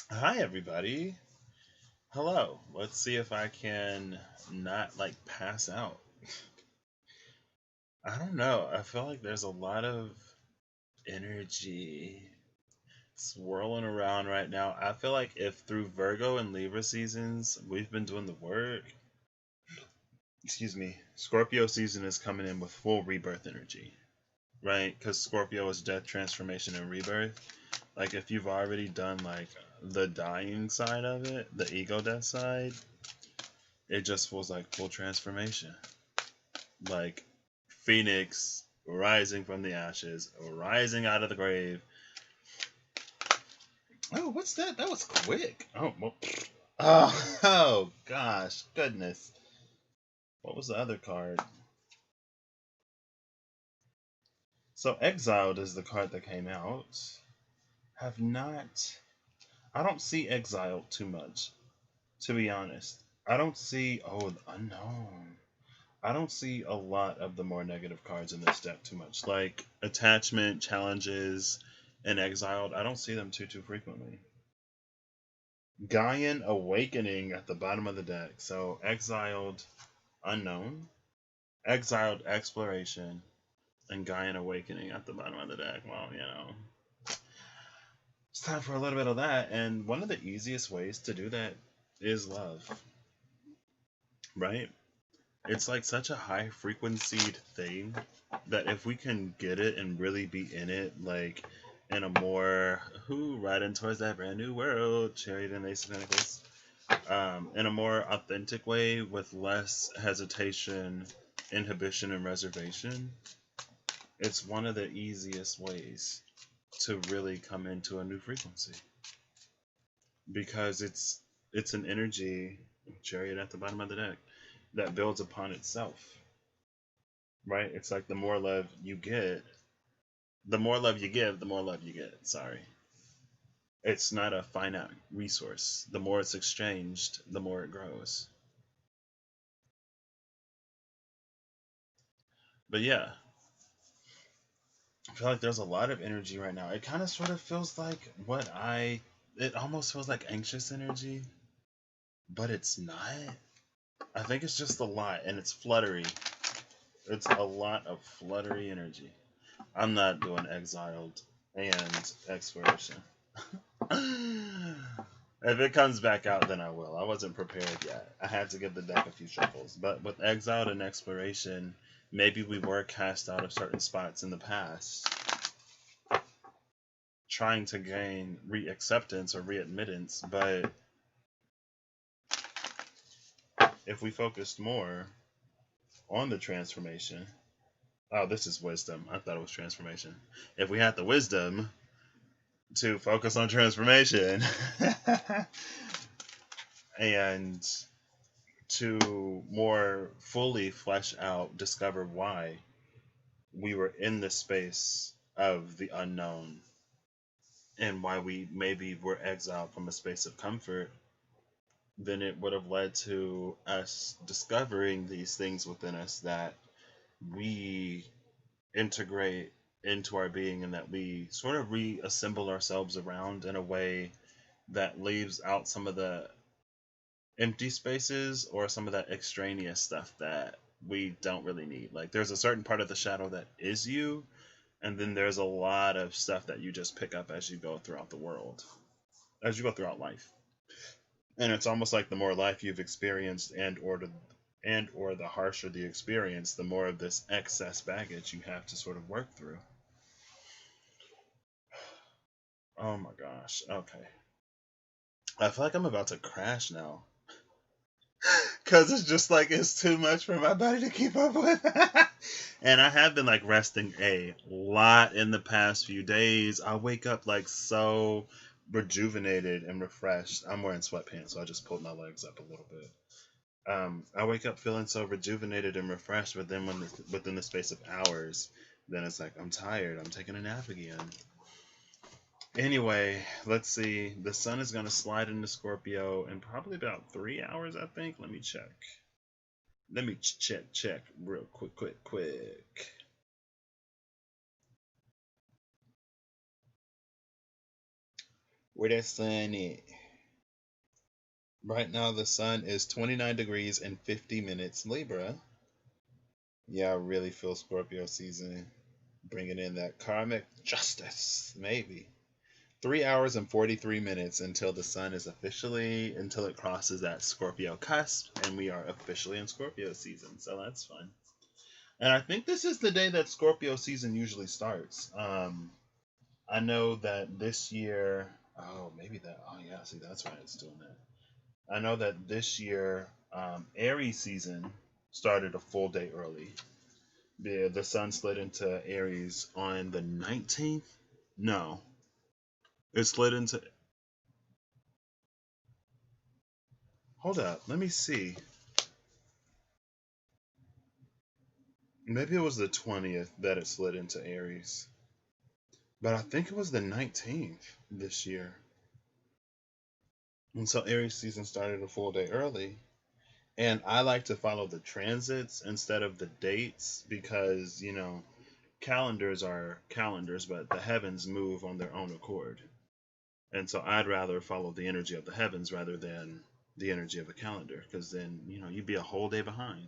Hi, everybody. Hello. Let's see if I can not like pass out. I don't know. I feel like there's a lot of energy swirling around right now. I feel like if through Virgo and Libra seasons we've been doing the work, excuse me, Scorpio season is coming in with full rebirth energy, right? Because Scorpio is death, transformation, and rebirth. Like if you've already done like the dying side of it, the ego death side, it just feels like full transformation. Like Phoenix rising from the ashes, rising out of the grave. Oh, what's that? That was quick. Oh, well. Oh gosh, goodness. What was the other card? So Exiled is the card that came out. Have not. I don't see Exiled too much, to be honest. I don't see. Oh, the Unknown. I don't see a lot of the more negative cards in this deck too much. Like Attachment, Challenges, and Exiled. I don't see them too frequently. Gaian Awakening at the bottom of the deck. So Exiled, Unknown, Exiled, Exploration, and Gaian Awakening at the bottom of the deck. Well, it's time for a little bit of that. And one of the easiest ways to do that is love, right? It's like such a high frequencied thing that if we can get it and really be in it, like in a more riding towards that brand new world, Chariot and Ace of Pentacles, in a more authentic way with less hesitation, inhibition, and reservation, it's one of the easiest ways to really come into a new frequency because it's an energy, Chariot at the bottom of the deck, that builds upon itself, right? It's like the more love you get, the more love you give, the more love you get. Sorry. It's not a finite resource. The more it's exchanged, the more it grows. But yeah, I feel like there's a lot of energy right now. It kind of sort of feels like it almost feels like anxious energy, but it's not. I think it's just a lot and it's fluttery. It's a lot of fluttery energy. I'm not doing Exiled and Exploration. If it comes back out, then I will. I wasn't prepared yet. I had to give the deck a few shuffles. But with Exiled and Exploration, maybe we were cast out of certain spots in the past, trying to gain reacceptance or readmittance. But if we focused more on the transformation, oh, this is wisdom. I thought it was transformation. If we had the wisdom to focus on transformation and to more fully flesh out, discover why we were in the space of the unknown and why we maybe were exiled from a space of comfort, then it would have led to us discovering these things within us that we integrate into our being and that we sort of reassemble ourselves around in a way that leaves out some of the empty spaces or some of that extraneous stuff that we don't really need. Like there's a certain part of the shadow that is you, and then there's a lot of stuff that you just pick up as you go throughout the world, as you go throughout life. And it's almost like the more life you've experienced and or the harsher the experience, the more of this excess baggage you have to sort of work through. Oh my gosh. Okay. I feel like I'm about to crash now. Cause it's just like it's too much for my body to keep up with. And I have been like resting a lot in the past few days. I wake up like so rejuvenated and refreshed. I'm wearing sweatpants, so I just pulled my legs up a little bit. I wake up feeling so rejuvenated and refreshed, but then within the space of hours, then it's like I'm tired. I'm taking a nap again. Anyway, let's see. The sun is going to slide into Scorpio in probably about 3 hours, I think. Let me check. Let me check real quick. Where that sun at? Right now, the sun is 29 degrees and 50 minutes Libra. Yeah, I really feel Scorpio season bringing in that karmic justice, maybe. 3 hours and 43 minutes until the sun is until it crosses that Scorpio cusp, and we are officially in Scorpio season. So that's fun. And I think this is the day that Scorpio season usually starts. I know that this year, yeah, see, that's why it's doing that. I know that this year, Aries season started a full day early. The sun slid into Aries on the 19th. No, it slid into. Hold up, let me see. Maybe it was the 20th that it slid into Aries. But I think it was the 19th this year. And so Aries season started a full day early. And I like to follow the transits instead of the dates because, calendars are calendars, but the heavens move on their own accord. And so I'd rather follow the energy of the heavens rather than the energy of a calendar because then, you'd be a whole day behind.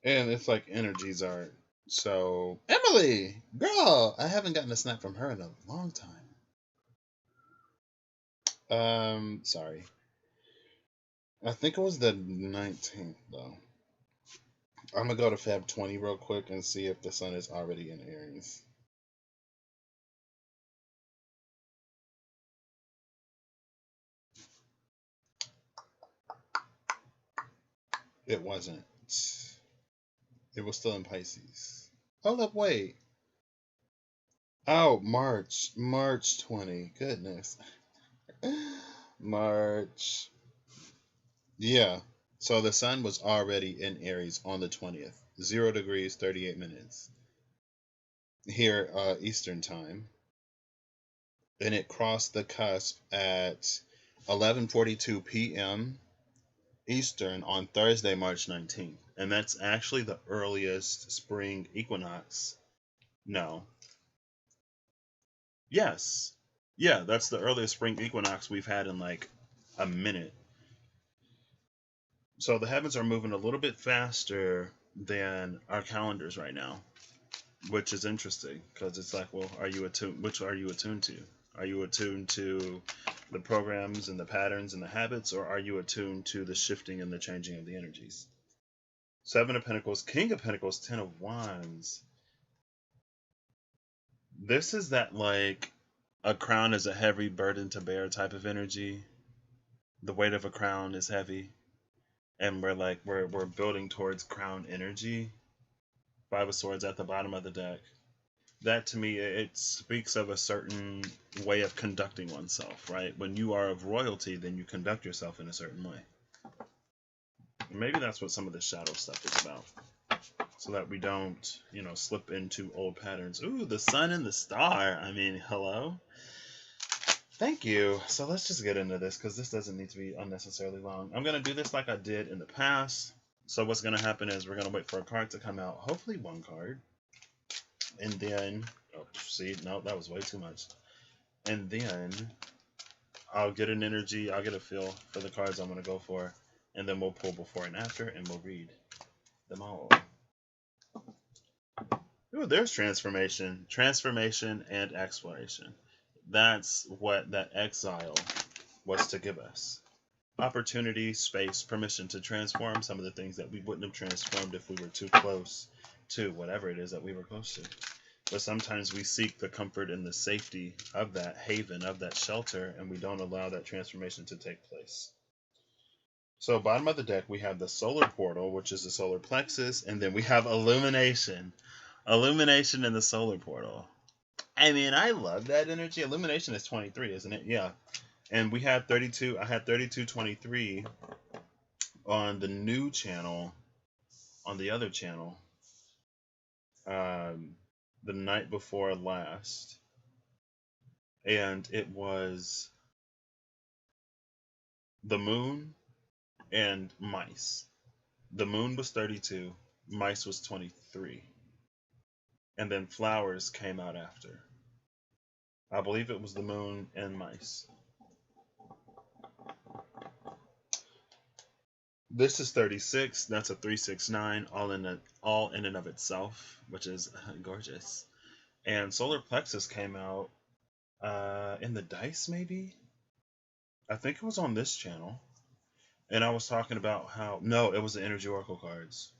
And it's like energies are. So, Emily, girl, I haven't gotten a snap from her in a long time. Sorry. I think it was the 19th, though. I'm going to go to Feb 20 real quick and see if the sun is already in Aries. It wasn't. It was still in Pisces. Hold up, wait. Oh, March 20. Goodness. March. Yeah. So the sun was already in Aries on the 20th. 0 degrees, 38 minutes. Here, Eastern time. And it crossed the cusp at 11:42 p.m. Eastern on Thursday, March 19th. And that's actually the earliest spring equinox. No. Yes. Yeah, that's the earliest spring equinox we've had in like a minute. So the heavens are moving a little bit faster than our calendars right now, which is interesting because it's like, well, which are you attuned to? Are you attuned to the programs and the patterns and the habits, or are you attuned to the shifting and the changing of the energies? Seven of Pentacles, King of Pentacles, Ten of Wands. This is that like a crown is a heavy burden to bear type of energy. The weight of a crown is heavy, and we're building towards crown energy. Five of Swords at the bottom of the deck. That to me, it speaks of a certain way of conducting oneself, right? When you are of royalty, then you conduct yourself in a certain way. Maybe that's what some of the shadow stuff is about, so that we don't, slip into old patterns. Ooh, the sun and the star. I mean, hello. Thank you. So let's just get into this because this doesn't need to be unnecessarily long. I'm going to do this like I did in the past. So what's going to happen is we're going to wait for a card to come out. Hopefully one card. And then, no, that was way too much. And then I'll get an energy, I'll get a feel for the cards I'm going to go for. And then we'll pull before and after and we'll read them all. Ooh, there's transformation. Transformation and exploration. That's what that exile was to give us. Opportunity, space, permission to transform some of the things that we wouldn't have transformed if we were too close to whatever it is that we were close to. But sometimes we seek the comfort and the safety of that haven, of that shelter, and we don't allow that transformation to take place. So bottom of the deck, we have the solar portal, which is the solar plexus, and then we have illumination. Illumination in the solar portal. I mean, I love that energy. Illumination is 23, isn't it? Yeah. And we had 32. I had 3223 on the new channel, on the other channel, the night before last. And it was the moon and mice. The moon was 32, mice was 23. And then flowers came out after. I believe it was the moon and mice. This is 36. That's a 369, all in and of itself, which is gorgeous. And solar plexus came out in the dice, maybe. I think it was on this channel, and I was talking about how no, it was the energy oracle cards,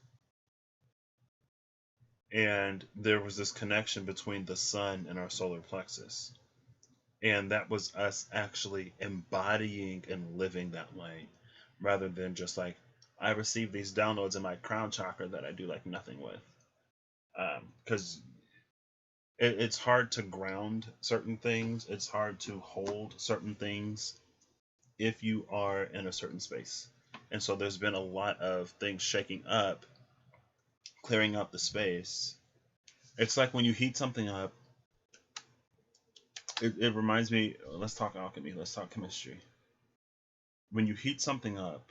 and there was this connection between the sun and our solar plexus, and that was us actually embodying and living that light, rather than just like I received these downloads in my crown chakra that I do like nothing with, because it's hard to ground certain things. It's hard to hold certain things if you are in a certain space. And so there's been a lot of things shaking up, clearing up the space. It's like when you heat something up, it reminds me, let's talk alchemy, let's talk chemistry. When you heat something up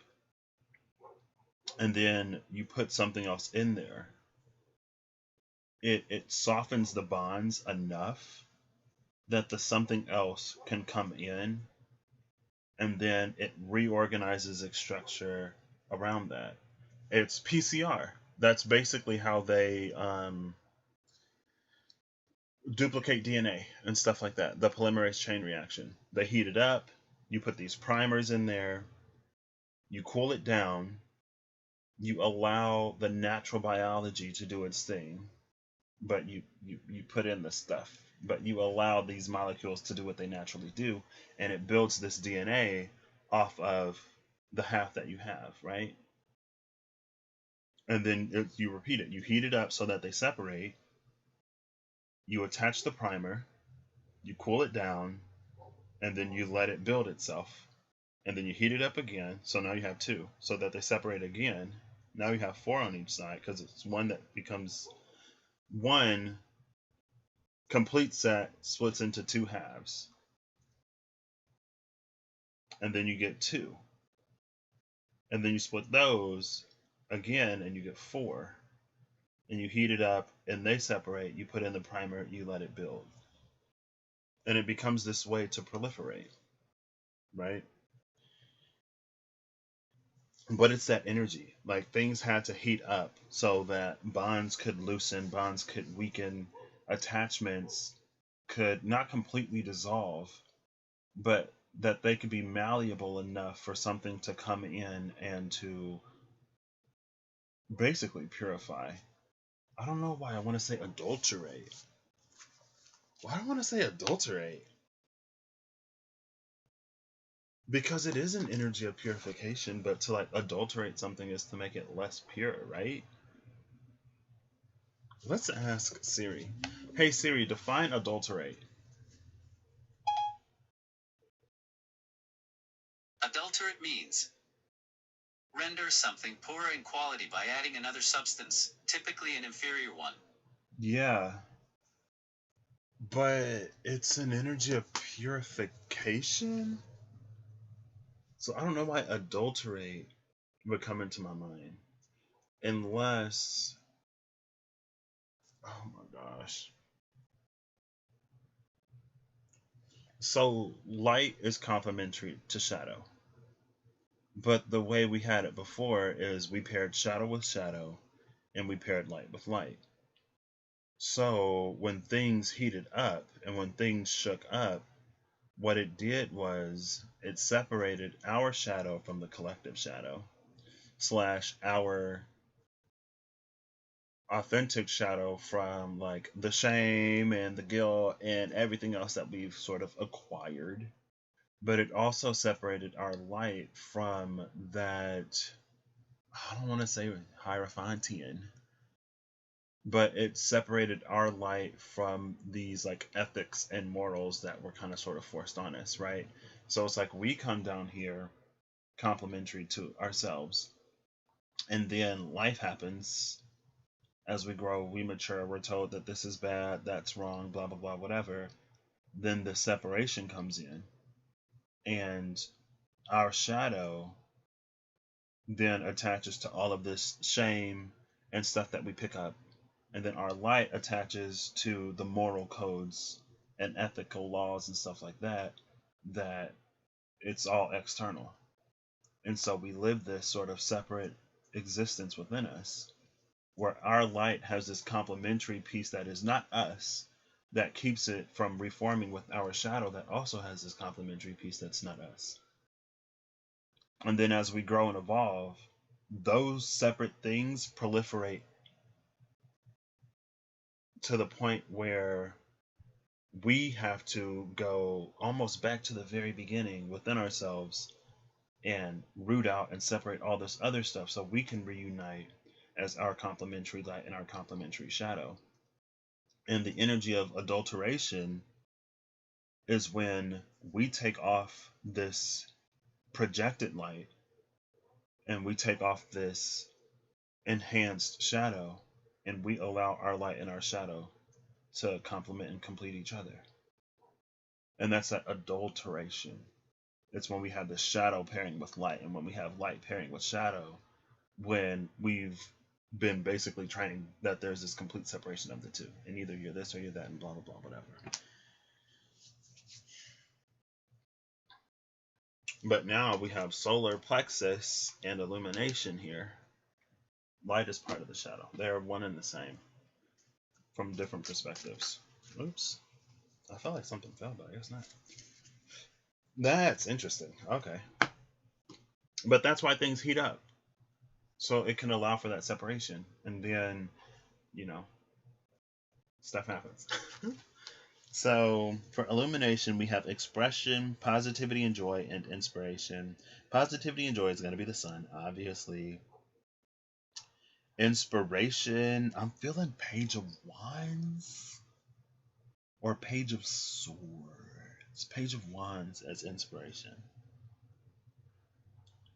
and then you put something else in there, it softens the bonds enough that the something else can come in, and then it reorganizes its structure around that. It's PCR. That's basically how they duplicate DNA and stuff like that. The polymerase chain reaction. They heat it up. You put these primers in there. You cool it down. You allow the natural biology to do its thing, but you put in the stuff. But you allow these molecules to do what they naturally do, and it builds this DNA off of the half that you have, right? And then you repeat it. You heat it up so that they separate. You attach the primer. You cool it down, and then you let it build itself. And then you heat it up again, so now you have two, so that they separate again. Now you have four on each side, because it's one that becomes one complete set splits into two halves. And then you get two. And then you split those again, and you get four. And you heat it up, and they separate. You put in the primer, you let it build. And it becomes this way to proliferate, right? But it's that energy. Like, things had to heat up so that bonds could loosen, bonds could weaken, attachments could not completely dissolve, but that they could be malleable enough for something to come in and to basically purify. I don't know why I want to say adulterate. Why do I want to say adulterate? Because it is an energy of purification, but to like adulterate something is to make it less pure, right? Let's ask Siri. Hey Siri, define adulterate. Adulterate means render something poorer in quality by adding another substance, typically an inferior one. Yeah. But it's an energy of purification? So I don't know why adulterate would come into my mind. Unless... Oh my gosh. So light is complementary to shadow. But the way we had it before is we paired shadow with shadow, and we paired light with light. So when things heated up and when things shook up, what it did was it separated our shadow from the collective shadow, slash our authentic shadow from like the shame and the guilt and everything else that we've sort of acquired. But it also separated our light from that, I don't want to say Hierophantian, but it separated our light from these like ethics and morals that were kind of sort of forced on us, right? So it's like we come down here complementary to ourselves, and then life happens. As we grow, we mature, we're told that this is bad, that's wrong, blah blah blah, whatever. Then the separation comes in, and our shadow then attaches to all of this shame and stuff that we pick up, and then our light attaches to the moral codes and ethical laws and stuff like that, that it's all external. And so we live this sort of separate existence within us, where our light has this complementary piece that is not us, that keeps it from reforming with our shadow that also has this complementary piece that's not us. And then as we grow and evolve, those separate things proliferate to the point where we have to go almost back to the very beginning within ourselves and root out and separate all this other stuff so we can reunite as our complementary light and our complementary shadow. And the energy of adulteration is when we take off this projected light and we take off this enhanced shadow and we allow our light and our shadow to complement and complete each other. And that's that adulteration. It's when we have the shadow pairing with light and when we have light pairing with shadow, when we've been basically training that there's this complete separation of the two. And either you're this or you're that and blah, blah, blah, whatever. But now we have solar plexus and illumination here. Light is part of the shadow. They're one and the same from different perspectives. Oops. I felt like something fell, but I guess not. That's interesting. Okay. But that's why things heat up. So it can allow for that separation. And then, stuff happens. So for illumination, we have expression, positivity and joy, and inspiration. Positivity and joy is going to be the sun, obviously. Inspiration, I'm feeling Page of Wands or Page of Swords. Page of Wands as inspiration.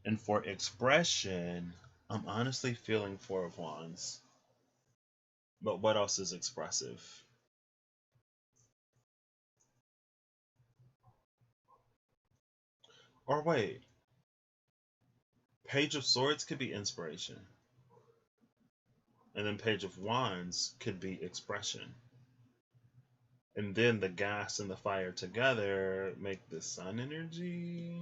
And for expression, I'm honestly feeling Four of Wands. But what else is expressive? Or wait, Page of Swords could be inspiration. And then Page of Wands could be expression. And then the gas and the fire together make the sun energy.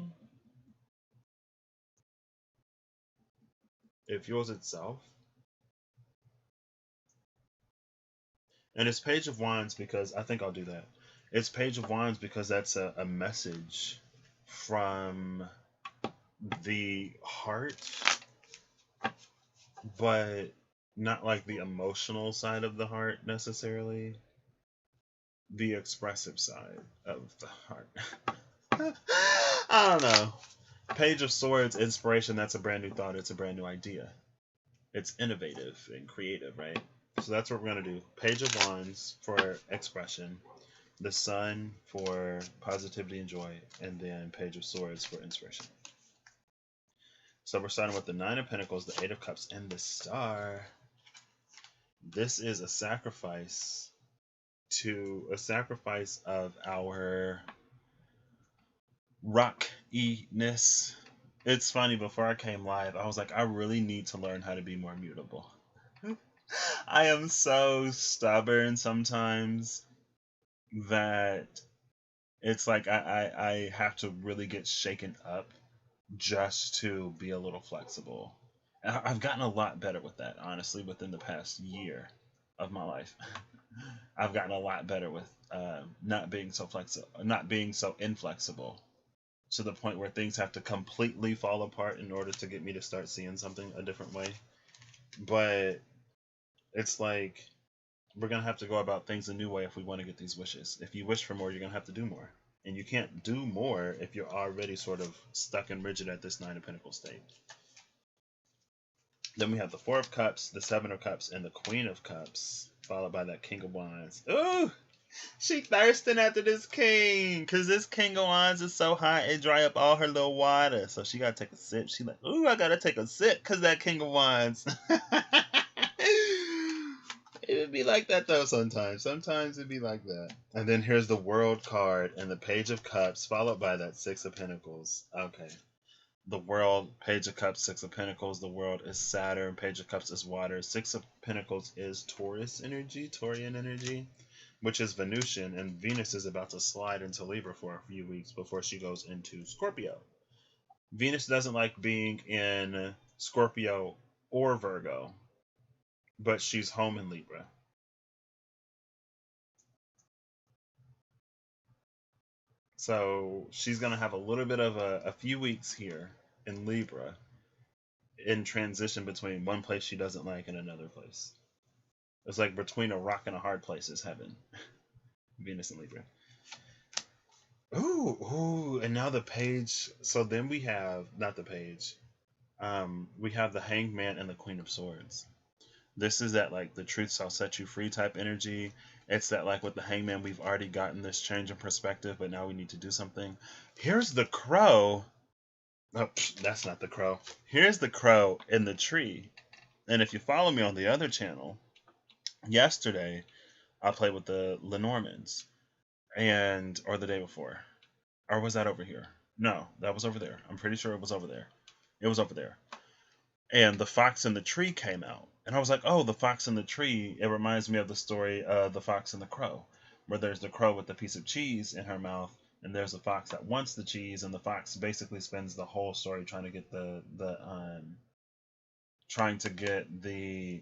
It fuels itself. And it's Page of Wands because I think I'll do that. It's Page of Wands because that's a message from the heart, but not like the emotional side of the heart necessarily. The expressive side of the heart. I don't know. Page of Swords, inspiration, that's a brand new thought. It's a brand new idea. It's innovative and creative, right? So that's what we're going to do. Page of Wands for expression, the Sun for positivity and joy, and then Page of Swords for inspiration. So we're starting with the Nine of Pentacles, the Eight of Cups, and the Star. This is a sacrifice of our rock-iness. It's funny, before I came live, I was like, I really need to learn how to be more mutable. I am so stubborn sometimes that it's like I have to really get shaken up just to be a little flexible. And I've gotten a lot better with that, honestly, within the past year of my life. I've gotten a lot better with not being so inflexible, to the point where things have to completely fall apart in order to get me to start seeing something a different way. But it's like we're going to have to go about things a new way if we want to get these wishes. If you wish for more, you're going to have to do more. And you can't do more if you're already sort of stuck and rigid at this Nine of Pentacles state. Then we have the Four of Cups, the Seven of Cups, and the Queen of Cups, followed by that King of Wands. Ooh! She thirsting after this king, because this King of Wands is so hot it dry up all her little water. So she got to take a sip. She like, ooh, I got to take a sip because that King of Wands. It would be like that, though, sometimes. Sometimes it'd be like that. And then here's the World card and the Page of Cups, followed by that Six of Pentacles. Okay. The World, Page of Cups, Six of Pentacles. The World is Saturn. Page of Cups is water. Six of Pentacles is Taurus energy, Taurian energy. which is Venusian, and Venus is about to slide into Libra for a few weeks before she goes into Scorpio. Venus doesn't like being in Scorpio or Virgo, but she's home in Libra. So she's going to have a little bit of a few weeks here in Libra in transition between one place she doesn't like and another place. It's like between a rock and a hard place is heaven. Venus and Libra. Ooh, and now the page. So then we have, not the page, we have the Hanged Man and the Queen of Swords. This is that, like, the truth shall set you free type energy. It's that, like, with the Hangman, we've already gotten this change in perspective, but now we need to do something. Here's the crow. Oh, that's not the crow. Here's the crow in the tree. And if you follow me on the other channel, yesterday I played with the Lenormands, or the day before, or was that over here? No, that was over there. I'm pretty sure it was over there. It was over there. And the fox in the tree came out. And I was like, oh, the fox in the tree. It reminds me of the story The Fox and the Crow, where there's the crow with the piece of cheese in her mouth, and there's a fox that wants the cheese, and the fox basically spends the whole story trying to get the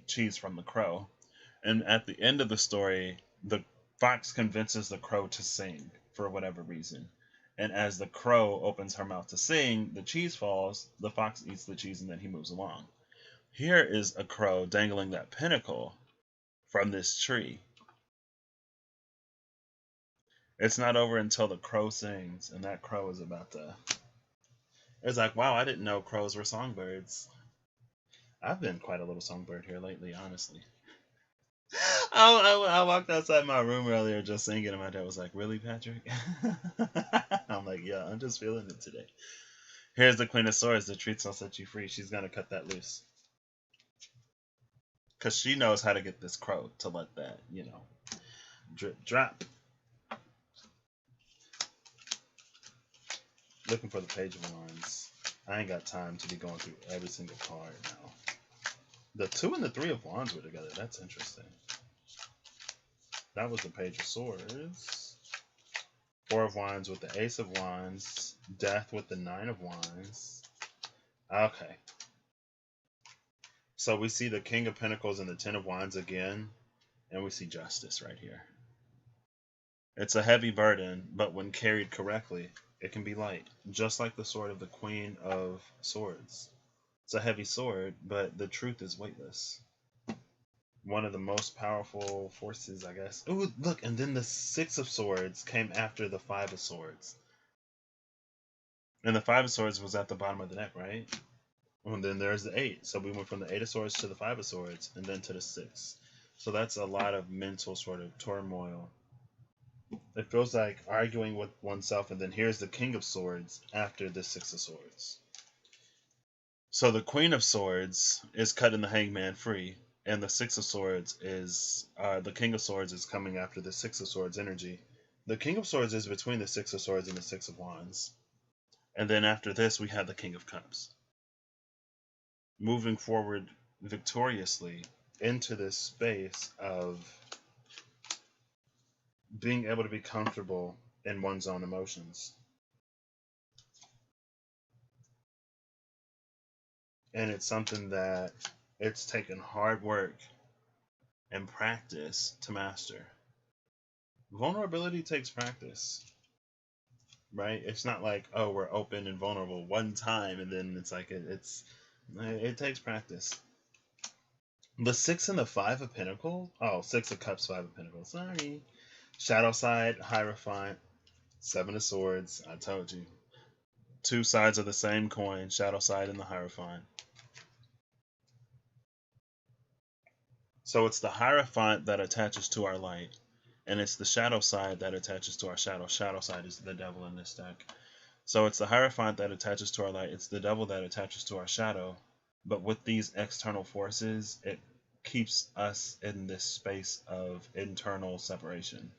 cheese from the crow. And at the end of the story, the fox convinces the crow to sing for whatever reason. And as the crow opens her mouth to sing, the cheese falls, the fox eats the cheese, and then he moves along. Here is a crow dangling that pinnacle from this tree. It's not over until the crow sings, and that crow is about to... It's like, wow, I didn't know crows were songbirds. I've been quite a little songbird here lately, honestly. I walked outside my room earlier just singing, and my dad was like, really, Patrick? I'm like, yeah, I'm just feeling it today. Here's the Queen of Swords. The truth shall set you free. She's going to cut that loose. Because she knows how to get this crow to let that, drip, drop. Looking for the Page of Wands. I ain't got time to be going through every single card now. The 2 and the 3 of Wands were together. That's interesting. That was the Page of Swords. 4 of Wands with the Ace of Wands. Death with the 9 of Wands. Okay. So we see the King of Pentacles and the 10 of Wands again. And we see Justice right here. It's a heavy burden, but when carried correctly, it can be light. Just like the sword of the Queen of Swords. It's a heavy sword, but the truth is weightless. One of the most powerful forces, I guess. Ooh, look, and then the 6 of Swords came after the 5 of Swords. And the 5 of Swords was at the bottom of the deck, right? And then there's the 8. So we went from the 8 of Swords to the 5 of Swords, and then to the 6. So that's a lot of mental sort of turmoil. It feels like arguing with oneself, and then here's the King of Swords after the 6 of Swords. So the Queen of Swords is cutting the Hangman free, and the 6 of Swords is, the King of Swords is coming after the 6 of Swords energy. The King of Swords is between the 6 of Swords and the 6 of Wands. And then after this, we have the King of Cups. Moving forward victoriously into this space of being able to be comfortable in one's own emotions. And it's something that it's taken hard work and practice to master. Vulnerability takes practice, right? It's not like, oh, we're open and vulnerable one time and then it's like it takes practice. The 6 and the 5 of Pentacles. Oh, 6 of Cups, 5 of Pentacles. Sorry. Shadow side, Hierophant, 7 of Swords. I told you. 2 sides of the same coin, shadow side and the Hierophant. So it's the Hierophant that attaches to our light, and it's the shadow side that attaches to our shadow. Shadow side is the devil in this deck. So it's the Hierophant that attaches to our light. It's the devil that attaches to our shadow. But with these external forces, it keeps us in this space of internal separation,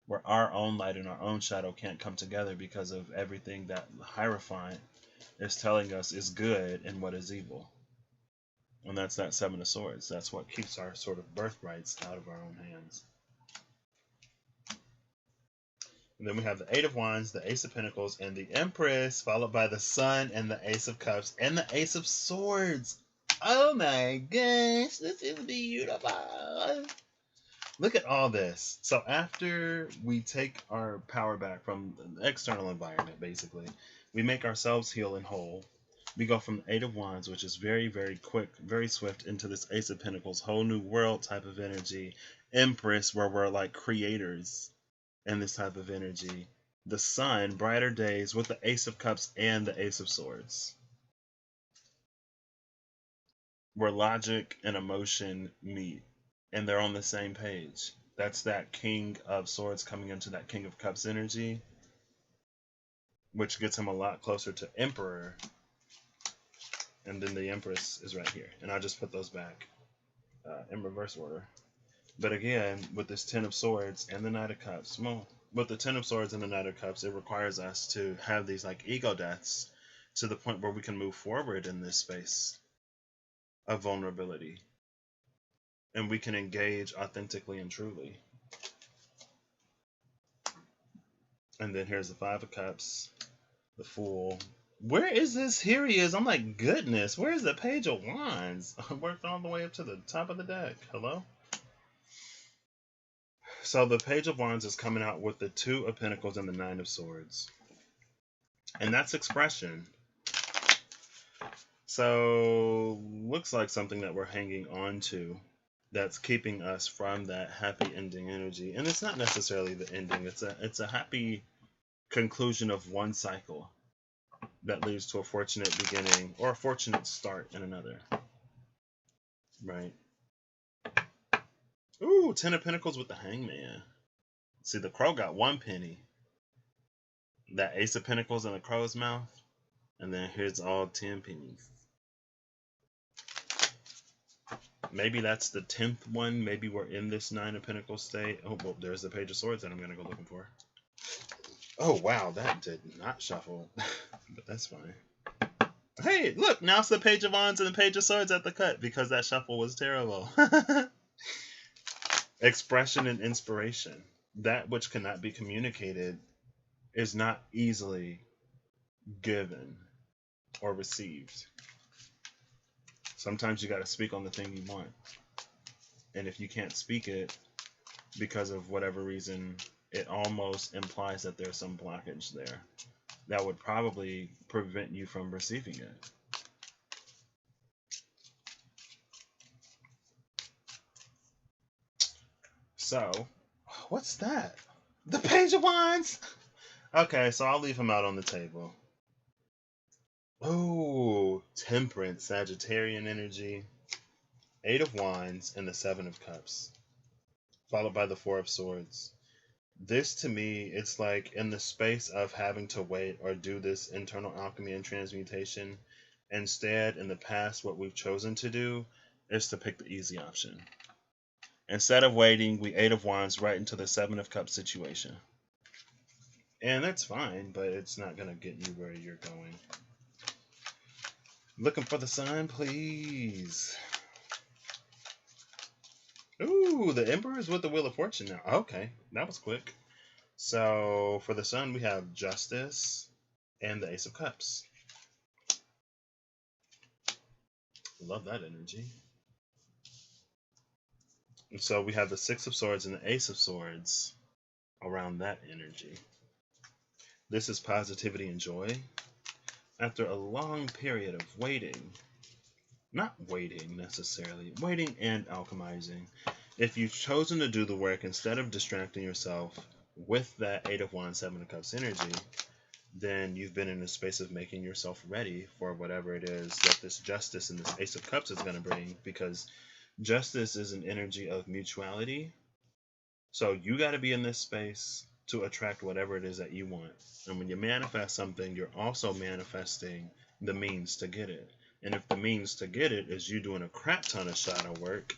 where our own light and our own shadow can't come together because of everything that the Hierophant is telling us is good and what is evil. And that's that 7 of Swords. That's what keeps our sort of birthrights out of our own hands. And then we have the Eight of Wands, the Ace of Pentacles, and the Empress, followed by the Sun and the Ace of Cups and the Ace of Swords. Oh my gosh, this is beautiful. Look at all this. So after we take our power back from the external environment, basically, we make ourselves heal and whole. We go from the Eight of Wands, which is very, very quick, very swift, into this Ace of Pentacles, whole new world type of energy. Empress, where we're like creators in this type of energy. The Sun, brighter days, with the Ace of Cups and the Ace of Swords, where logic and emotion meet, and they're on the same page. That's that King of Swords coming into that King of Cups energy, which gets him a lot closer to Emperor. And then the Empress is right here. And I'll just put those back in reverse order. But again, with this Ten of Swords and the Knight of Cups, well, with the Ten of Swords and the Knight of Cups, it requires us to have these like ego deaths to the point where we can move forward in this space of vulnerability. And we can engage authentically and truly. And then here's the Five of Cups, the Fool. Where is this? Here he is. I'm like, goodness, where's the Page of Wands? I worked all the way up to the top of the deck. Hello? So the Page of Wands is coming out with the Two of Pentacles and the Nine of Swords. And that's expression. So looks like something that we're hanging on to that's keeping us from that happy ending energy. And it's not necessarily the ending. It's a happy conclusion of one cycle that leads to a fortunate beginning or a fortunate start in another. Right? Ooh, Ten of Pentacles with the Hangman. See, the Crow got one penny. That Ace of Pentacles in the Crow's mouth. And then here's all 10 pennies. Maybe that's the 10th one. Maybe we're in this Nine of Pentacles state. Oh, well, there's the Page of Swords that I'm going to go looking for. Oh, wow, that did not shuffle. But that's fine. Hey, look, now it's the Page of Wands and the Page of Swords at the cut because that shuffle was terrible. Expression and inspiration. That which cannot be communicated is not easily given or received. Sometimes you got to speak on the thing you want. And if you can't speak it because of whatever reason, it almost implies that there's some blockage there that would probably prevent you from receiving it. So, what's that? The Page of Wands! Okay, so I'll leave him out on the table. Oh, Temperance, Sagittarian energy, Eight of Wands, and the Seven of Cups, followed by the Four of Swords. This, to me, it's like in the space of having to wait or do this internal alchemy and transmutation. Instead, in the past, what we've chosen to do is to pick the easy option. Instead of waiting, we Eight of Wands right into the Seven of Cups situation. And that's fine, but it's not going to get you where you're going. Looking for the Sun, please. Ooh, the Emperor's with the Wheel of Fortune now. Okay, that was quick. So for the Sun, we have Justice and the Ace of Cups. Love that energy. And so we have the Six of Swords and the Ace of Swords around that energy. This is positivity and joy. After a long period of waiting, not waiting necessarily, waiting and alchemizing, if you've chosen to do the work instead of distracting yourself with that Eight of Wands, Seven of Cups energy, then you've been in a space of making yourself ready for whatever it is that this Justice and this Ace of Cups is going to bring, because Justice is an energy of mutuality. So you got to be in this space to attract whatever it is that you want. And when you manifest something, you're also manifesting the means to get it. And if the means to get it is you doing a crap ton of shadow work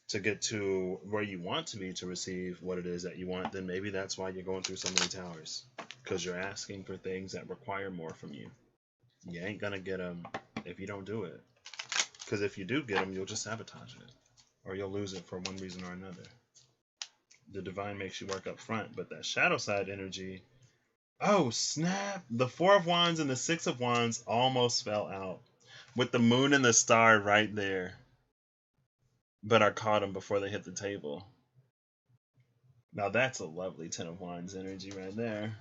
to get to where you want to be to receive what it is that you want, then maybe that's why you're going through so many towers. Because you're asking for things that require more from you. You ain't going to get them if you don't do it. Because if you do get them, you'll just sabotage it. Or you'll lose it for one reason or another. The divine makes you work up front, but that shadow side energy, oh snap! The Four of Wands and the Six of Wands almost fell out with the moon and the star right there, but I caught them before they hit the table. Now that's a lovely Ten of Wands energy right there.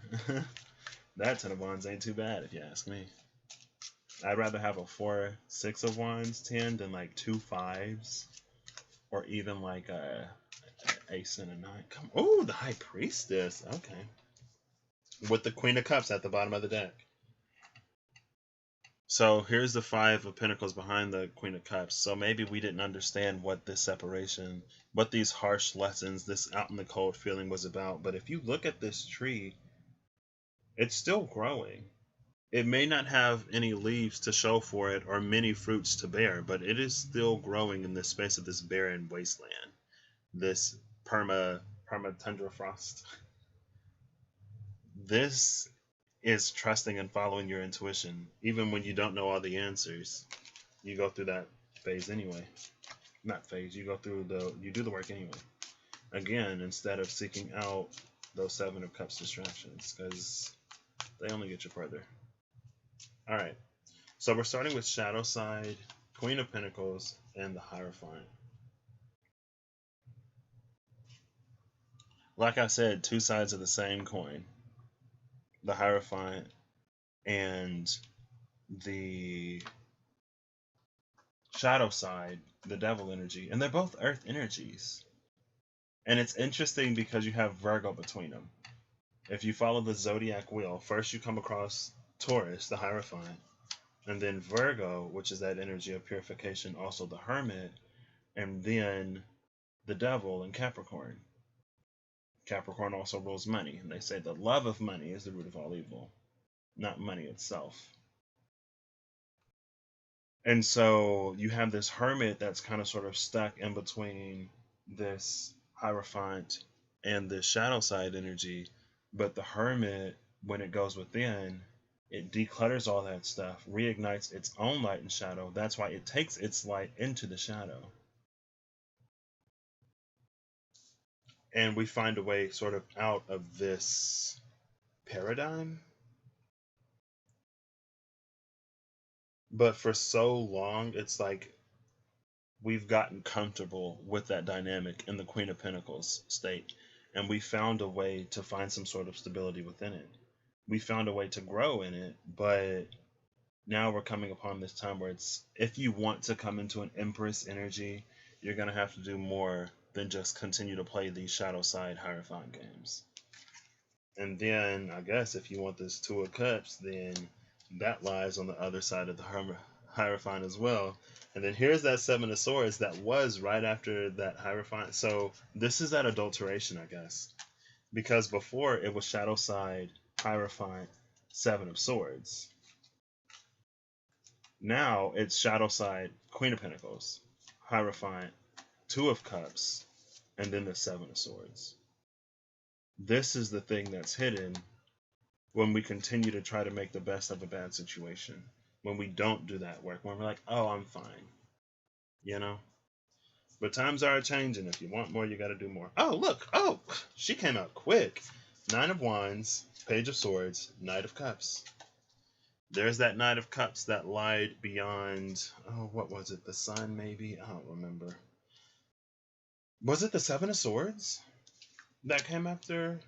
That Ten of Wands ain't too bad if you ask me. I'd rather have a 4-6 of Wands 10 than like 2 5s, or even like a Ace and a 9. Come, oh, the High Priestess. Okay, with the Queen of Cups at the bottom of the deck. So here's the Five of Pentacles behind the Queen of Cups. So maybe we didn't understand what this separation, what these harsh lessons, this out in the cold feeling was about. But if you look at this tree, it's still growing. It may not have any leaves to show for it or many fruits to bear, but it is still growing in this space of this barren wasteland, this perma tundra frost. This is trusting and following your intuition, even when you don't know all the answers. You go through that phase anyway. Not phase. You do the work anyway. Again, instead of seeking out those Seven of Cups distractions, because they only get you further. All right. So we're starting with Shadow Side, Queen of Pentacles, and the Hierophant. Like I said, two sides of the same coin. The Hierophant and the shadow side, the devil energy, and they're both earth energies. And it's interesting because you have Virgo between them. If you follow the zodiac wheel, first you come across Taurus, the Hierophant, and then Virgo, which is that energy of purification, also the Hermit, and then the devil and Capricorn. Capricorn also rules money, and they say the love of money is the root of all evil, not money itself. And so you have this hermit that's kind of sort of stuck in between this Hierophant and this shadow side energy. But the hermit, when it goes within, it declutters all that stuff, reignites its own light and shadow. That's why it takes its light into the shadow. And we find a way sort of out of this paradigm. But for so long, it's like we've gotten comfortable with that dynamic in the Queen of Pentacles state, and we found a way to find some sort of stability within it. We found a way to grow in it, but now we're coming upon this time where it's, if you want to come into an Empress energy, you're going to have to do more than just continue to play these shadow side Hierophant games. And then, I guess, if you want this Two of Cups, then that lies on the other side of the Hierophant as well. And then here's that Seven of Swords that was right after that Hierophant. So this is that adulteration, I guess. Because before it was shadow side, Hierophant, Seven of Swords. Now it's shadow side, Queen of Pentacles, Hierophant, Two of Cups, and then the Seven of Swords. This is the thing that's hidden when we continue to try to make the best of a bad situation. When we don't do that work, when we're like, oh, I'm fine, you know? But times are changing. If you want more, you got to do more. Oh, look. Oh, she came out quick. Nine of Wands, Page of Swords, Knight of Cups. There's that Knight of Cups that lied beyond, oh, what was it? The sun, maybe? I don't remember. Was it the Seven of Swords that came after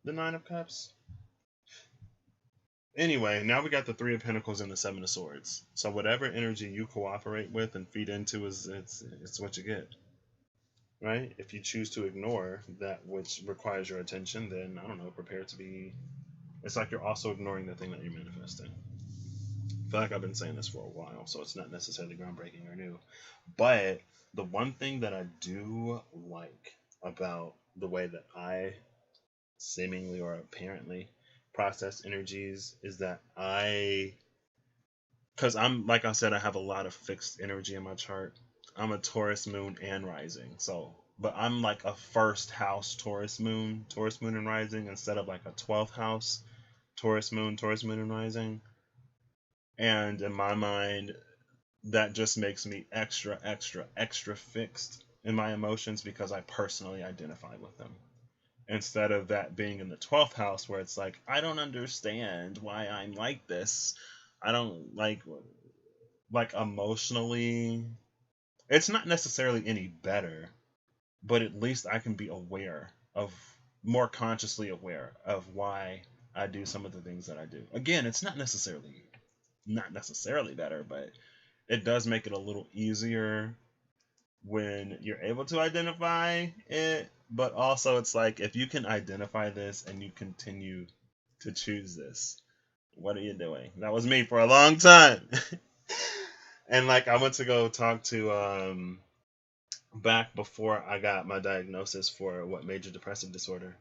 the Nine of Cups? Anyway, now we got the Three of Pentacles and the Seven of Swords. So whatever energy you cooperate with and feed into is it's what you get. Right? If you choose to ignore that which requires your attention, then, I don't know, prepare to be... It's like you're also ignoring the thing that you're manifesting. I feel like I've been saying this for a while, so it's not necessarily groundbreaking or new. But the one thing that I do like about the way that I seemingly or apparently process energies is that because I'm, like I said, I have a lot of fixed energy in my chart. I'm a Taurus moon and rising, so, but I'm like a first house Taurus moon and rising, instead of like a 12th house Taurus moon and rising. And in my mind, that just makes me extra fixed in my emotions because I personally identify with them. instead of that being in the 12th house where it's like, I don't understand why I'm like this. I don't like emotionally. It's not necessarily any better, but at least I can be aware of, more consciously aware of why I do some of the things that I do. Again, it's not necessarily better, but it does make it a little easier when you're able to identify it. But also, it's like, if you can identify this and you continue to choose this, what are you doing? That was me for a long time. And like, I went to go talk to back before I got my diagnosis for what, major depressive disorder.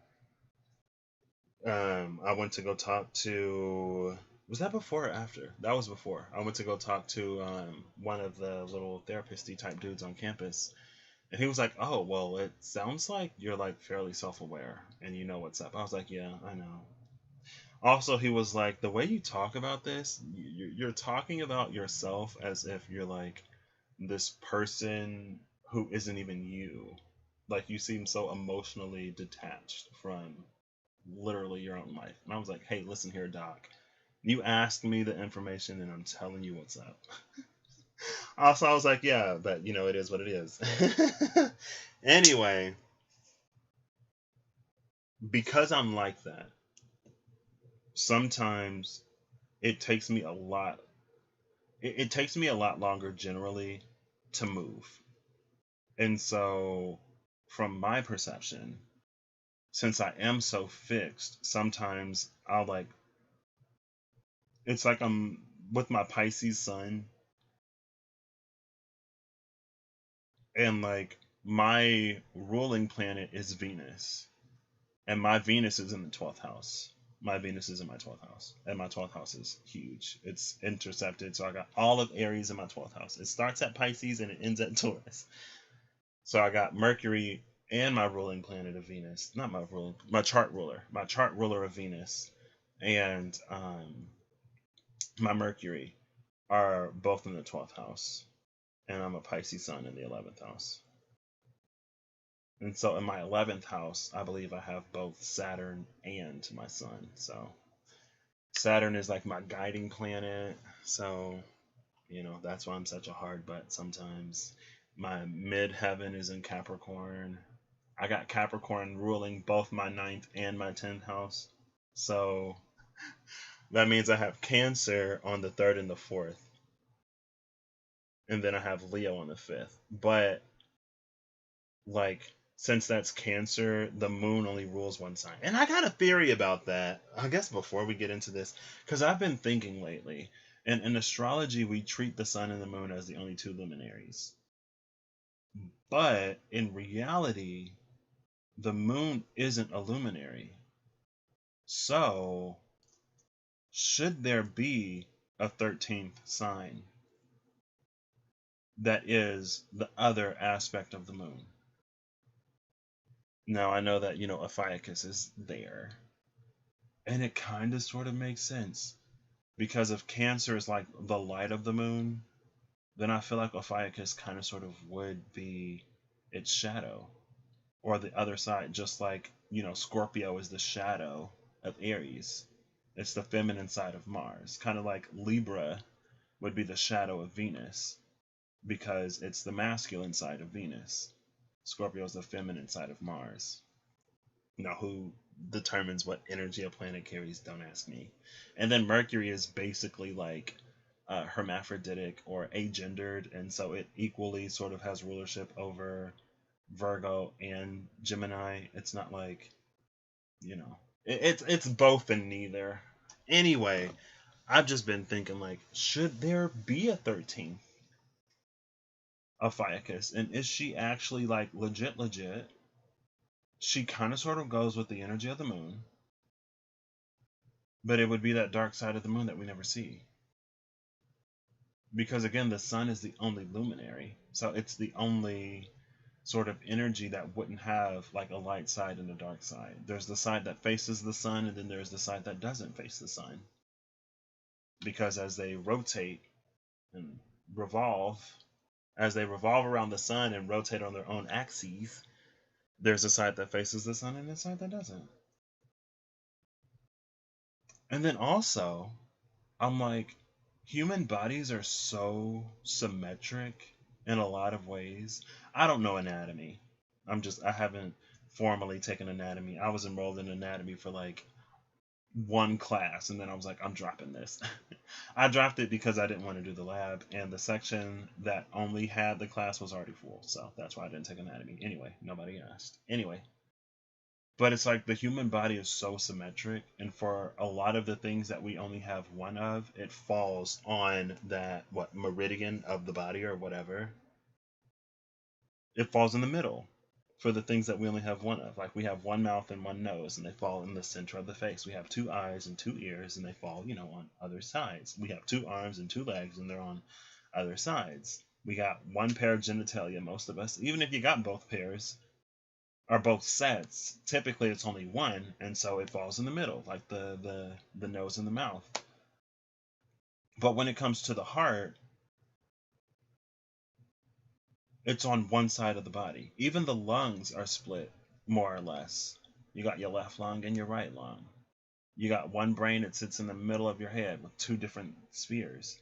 I went to go talk to, was that before or after? That was before. I went to go talk to one of the little therapist-y type dudes on campus, and he was like, "Oh, well, it sounds like you're like fairly self-aware and you know what's up." I was like, "Yeah, I know." Also, he was like, "The way you talk about this, you're talking about yourself as if you're like this person who isn't even you. Like, you seem so emotionally detached from literally your own life." And I was like, "Hey, listen here, doc. You asked me the information and I'm telling you what's up." Also, I was like, "Yeah, but it is what it is." Anyway, because I'm like that, sometimes it takes me a lot. It takes me a lot longer generally to move. And so, from my perception, since I am so fixed, sometimes I'll like, it's like I'm with my Pisces sun, and like my ruling planet is Venus, and my Venus is in the 12th house. My Venus is in my 12th house, and my 12th house is huge. It's intercepted, so I got all of Aries in my 12th house. It starts at Pisces and it ends at Taurus. So I got Mercury and my ruling planet of Venus, not my chart ruler of Venus, and my Mercury are both in the 12th house, and I'm a Pisces sun in the 11th house. And so in my 11th house, I believe I have both Saturn and my sun. So Saturn is like my guiding planet. So, that's why I'm such a hard butt sometimes. My midheaven is in Capricorn. I got Capricorn ruling both my ninth and my 10th house. So that means I have Cancer on the 3rd and the 4th. And then I have Leo on the 5th. But like, since that's Cancer, the moon only rules one sign. And I got a theory about that, I guess, before we get into this, because I've been thinking lately. And in astrology, we treat the sun and the moon as the only two luminaries. But in reality, the moon isn't a luminary. So, should there be a 13th sign that is the other aspect of the moon? Now, I know that, Ophiuchus is there. And it kind of sort of makes sense. Because if Cancer is like the light of the moon, then I feel like Ophiuchus kind of sort of would be its shadow. Or the other side, just like, Scorpio is the shadow of Aries. It's the feminine side of Mars. Kind of like Libra would be the shadow of Venus, because it's the masculine side of Venus. Scorpio is the feminine side of Mars. Now, who determines what energy a planet carries? Don't ask me. And then Mercury is basically like hermaphroditic or agendered, and so it equally sort of has rulership over Virgo and Gemini. It's not like, it's both and neither. Anyway, I've just been thinking, like, should there be a 13th Ophiuchus, and is she actually like legit? She kind of sort of goes with the energy of the moon, but it would be that dark side of the moon that we never see. Because again, the sun is the only luminary, so it's the only sort of energy that wouldn't have like a light side and a dark side. There's the side that faces the sun, and then there's the side that doesn't face the sun. Because as they rotate and revolve, as they revolve around the sun and rotate on their own axes, There's a side that faces the sun and a side that doesn't. And then also, I'm like, human bodies are so symmetric in a lot of ways. I don't know anatomy. I haven't formally taken anatomy. I was enrolled in anatomy for like one class, and then I was like, I'm dropping this. I dropped it because I didn't want to do the lab, and the section that only had the class was already full, so that's why I didn't take anatomy. Anyway, nobody asked. Anyway, but it's like the human body is so symmetric, and for a lot of the things that we only have one of, it falls on that meridian of the body or whatever. It falls in the middle for the things that we only have one of. Like we have one mouth and one nose, and they fall in the center of the face. We have two eyes and two ears, and they fall, on other sides. We have two arms and two legs, and they're on other sides. We got one pair of genitalia, most of us. Even if you got both pairs or both sets, typically it's only one, and so it falls in the middle, like the nose and the mouth. But when it comes to the heart, it's on one side of the body. Even the lungs are split, more or less. You got your left lung and your right lung. You got one brain that sits in the middle of your head with two different spheres.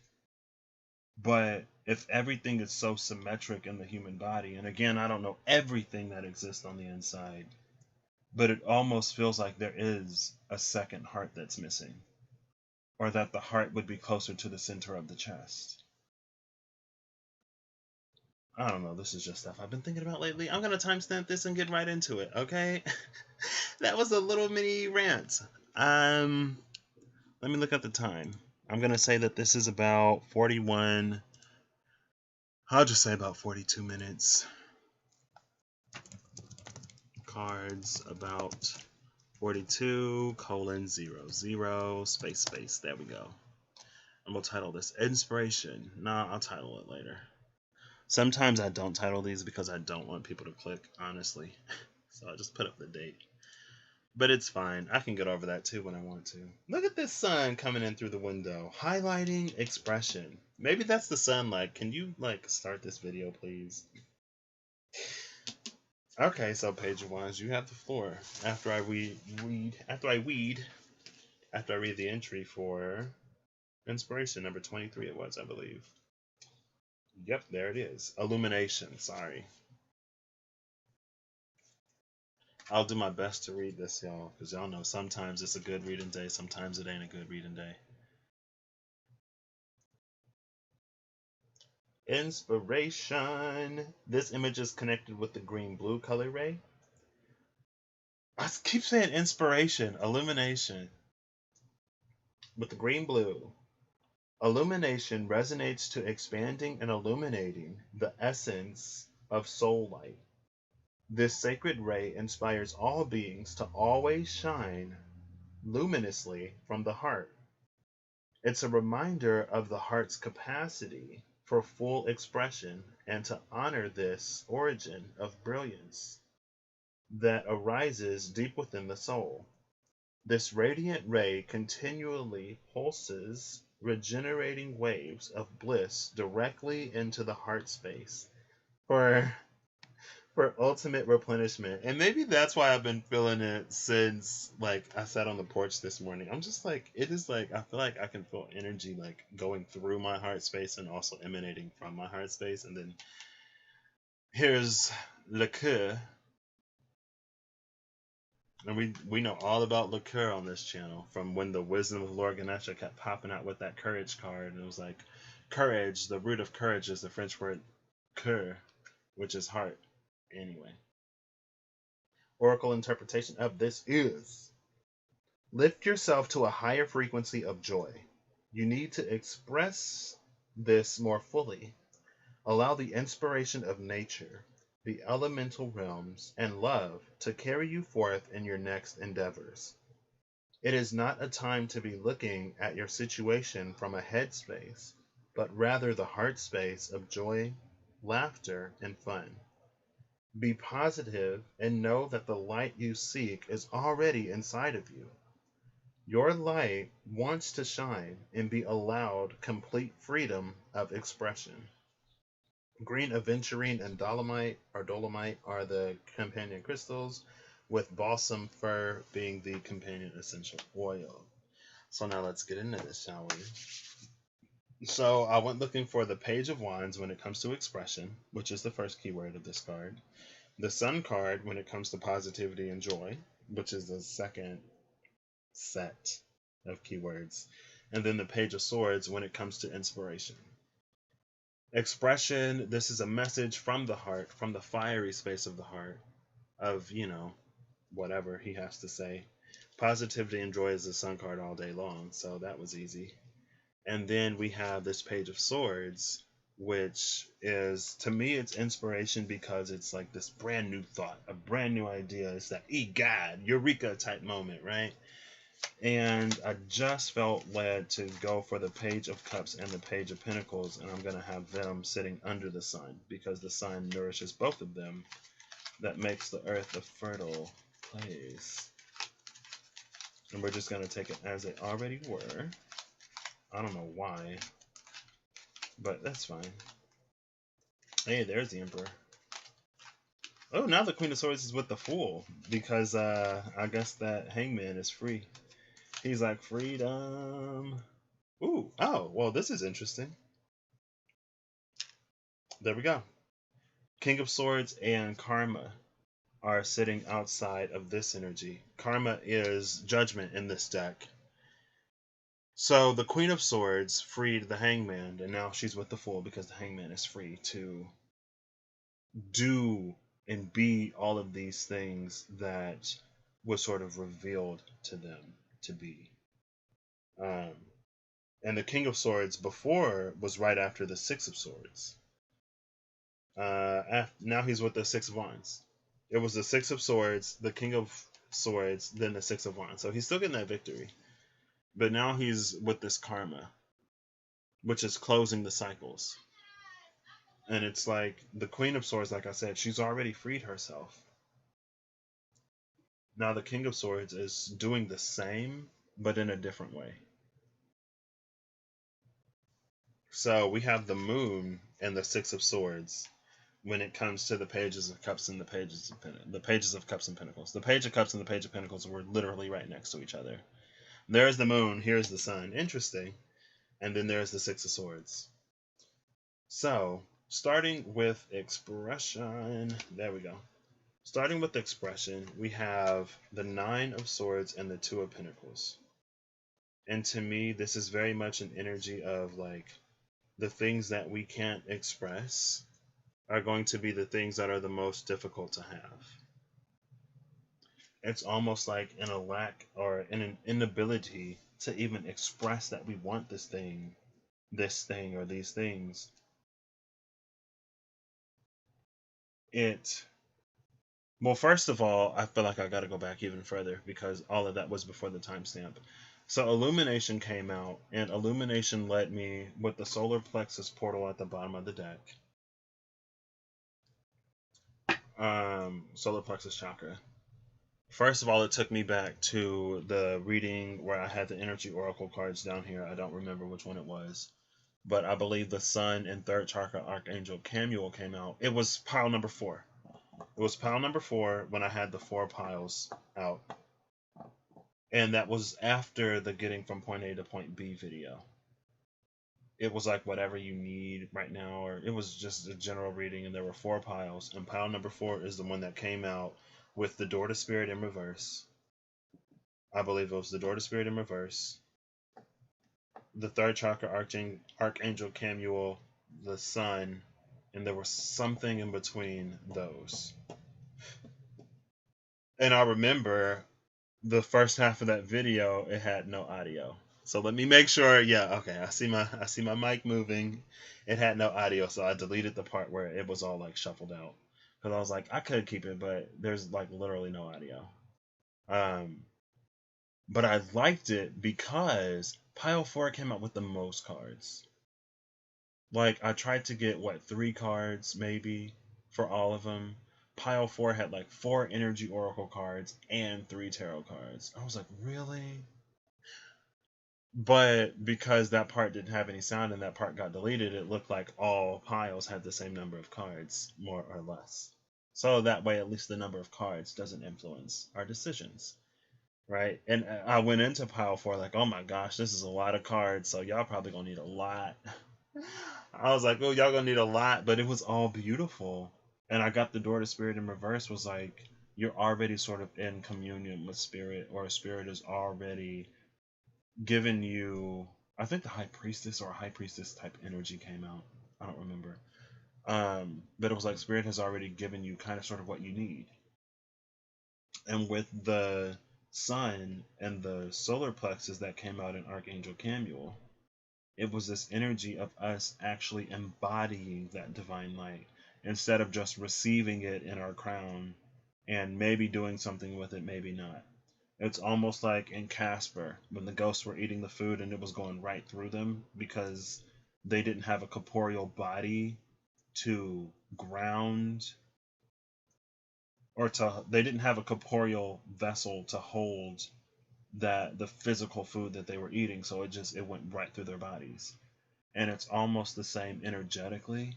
But if everything is so symmetric in the human body, and again, I don't know everything that exists on the inside, but it almost feels like there is a second heart that's missing, or that the heart would be closer to the center of the chest. I don't know. This is just stuff I've been thinking about lately. I'm going to timestamp this and get right into it, okay? That was a little mini rant. Let me look at the time. I'm going to say that this is about 41. I'll just say about 42 minutes. Cards about 42:00 space. There we go. I'm going to title this Inspiration. Nah, I'll title it later. Sometimes I don't title these because I don't want people to click, honestly. So I just put up the date. But it's fine. I can get over that too when I want to. Look at this sun coming in through the window. Highlighting expression. Maybe that's the sunlight. Can you start this video, please? Okay, so page wise, you have the floor. After I read the entry for inspiration number 23 it was, I believe. Yep, there it is. Illumination, sorry. I'll do my best to read this, y'all, because y'all know sometimes it's a good reading day, sometimes it ain't a good reading day. Inspiration. This image is connected with the green-blue color ray. I keep saying inspiration, illumination. With the green-blue. Illumination resonates to expanding and illuminating the essence of soul light. This sacred ray inspires all beings to always shine luminously from the heart. It's a reminder of the heart's capacity for full expression and to honor this origin of brilliance that arises deep within the soul. This radiant ray continually pulses regenerating waves of bliss directly into the heart space for ultimate replenishment. And maybe that's why I've been feeling it since I sat on the porch this morning. I'm just it is I feel like I can feel energy going through my heart space and also emanating from my heart space. And then here's liqueur. And we know all about liqueur on this channel from when the wisdom of Lord Ganesha kept popping out with that courage card. And it was like, courage, the root of courage is the French word cœur, which is heart. Anyway. Oracle interpretation of this is: lift yourself to a higher frequency of joy. You need to express this more fully. Allow the inspiration of nature, the elemental realms, and love to carry you forth in your next endeavors. It is not a time to be looking at your situation from a head space, but rather the heart space of joy, laughter, and fun. Be positive and know that the light you seek is already inside of you. Your light wants to shine and be allowed complete freedom of expression. Green aventurine and dolomite are the companion crystals, with balsam fir being the companion essential oil. So now let's get into this, shall we? So I went looking for the Page of Wands when it comes to expression, which is the first keyword of this card. The Sun card when it comes to positivity and joy, which is the second set of keywords. And then the Page of Swords when it comes to inspiration. Expression, this is a message from the heart, from the fiery space of the heart, of, whatever he has to say. Positivity and joy is the Sun card all day long, so that was easy. And then we have this Page of Swords, which is, to me, it's inspiration because it's like this brand new thought, a brand new idea. It's that God, eureka type moment, right? And I just felt led to go for the Page of Cups and the Page of Pentacles, and I'm going to have them sitting under the sun because the sun nourishes both of them. That makes the earth a fertile place. And we're just going to take it as they already were. I don't know why, but that's fine. Hey, there's the Emperor. Oh, now the Queen of Swords is with the Fool because I guess that Hangman is free. He's like, freedom. Ooh, oh, well, this is interesting. There we go. King of Swords and Karma are sitting outside of this energy. Karma is judgment in this deck. So the Queen of Swords freed the Hangman, and now she's with the Fool because the Hangman is free to do and be all of these things that was sort of revealed to them to be. And the King of Swords before was right after the Six of Swords. Now he's with the Six of Wands. It was the Six of Swords, the King of Swords, then the Six of Wands. So he's still getting that victory. But now he's with this Karma, which is closing the cycles. And it's like the Queen of Swords, like I said, she's already freed herself. Now the King of Swords is doing the same, but in a different way. So we have the Moon and the Six of Swords when it comes to the Pages of Cups and the Pages of Cups and Pentacles. The Page of Cups and the Page of Pentacles were literally right next to each other. There's the Moon, here's the Sun. Interesting. And then there's the Six of Swords. So, starting with expression, there we go. Starting with expression, we have the Nine of Swords and the Two of Pentacles. And to me, this is very much an energy of like the things that we can't express are going to be the things that are the most difficult to have. It's almost like in a lack or in an inability to even express that we want this thing, or these things. Well, first of all, I feel like I got to go back even further because all of that was before the timestamp. So Illumination came out, and Illumination led me with the solar plexus portal at the bottom of the deck. Solar plexus chakra. First of all, it took me back to the reading where I had the energy oracle cards down here. I don't remember which one it was, but I believe the Sun and third chakra archangel Camuel came out. It was pile number 4. It was pile number 4 when I had the 4 piles out. And that was after the getting from point A to point B video. It was like whatever you need right now, or it was just a general reading, and there were 4 piles. And pile number 4 is the one that came out with the Door to Spirit in reverse. I believe it was the Door to Spirit in reverse. The third chakra archangel Camuel, the Sun, and there was something in between those. And I remember the first half of that video, it had no audio. So let me make sure. Yeah, okay. I see my mic moving. It had no audio, so I deleted the part where it was all like shuffled out because I was like, I could keep it, but there's like literally no audio. But I liked it because pile 4 came out with the most cards. Like I tried to get 3 cards maybe for all of them. Pile 4 had like 4 energy oracle cards and 3 tarot cards. I was like, really? But because that part didn't have any sound and that part got deleted, it looked like all piles had the same number of cards, more or less. So that way, at least the number of cards doesn't influence our decisions, right? And I went into pile 4 like, oh my gosh, this is a lot of cards, so y'all probably gonna need a lot. I was like, oh, y'all gonna need a lot, but it was all beautiful. And I got the door to spirit in reverse was like, you're already sort of in communion with spirit, or spirit is already given you. I think the high priestess or high priestess type energy came out. I don't remember. But it was like spirit has already given you kind of sort of what you need. And with the sun and the solar plexus that came out in Archangel Camuel, it was this energy of us actually embodying that divine light instead of just receiving it in our crown and maybe doing something with it, maybe not. It's almost like in Casper when the ghosts were eating the food and it was going right through them because they didn't have a corporeal body to ground, or they didn't have a corporeal vessel to hold that the physical food that they were eating, so it went right through their bodies. And it's almost the same energetically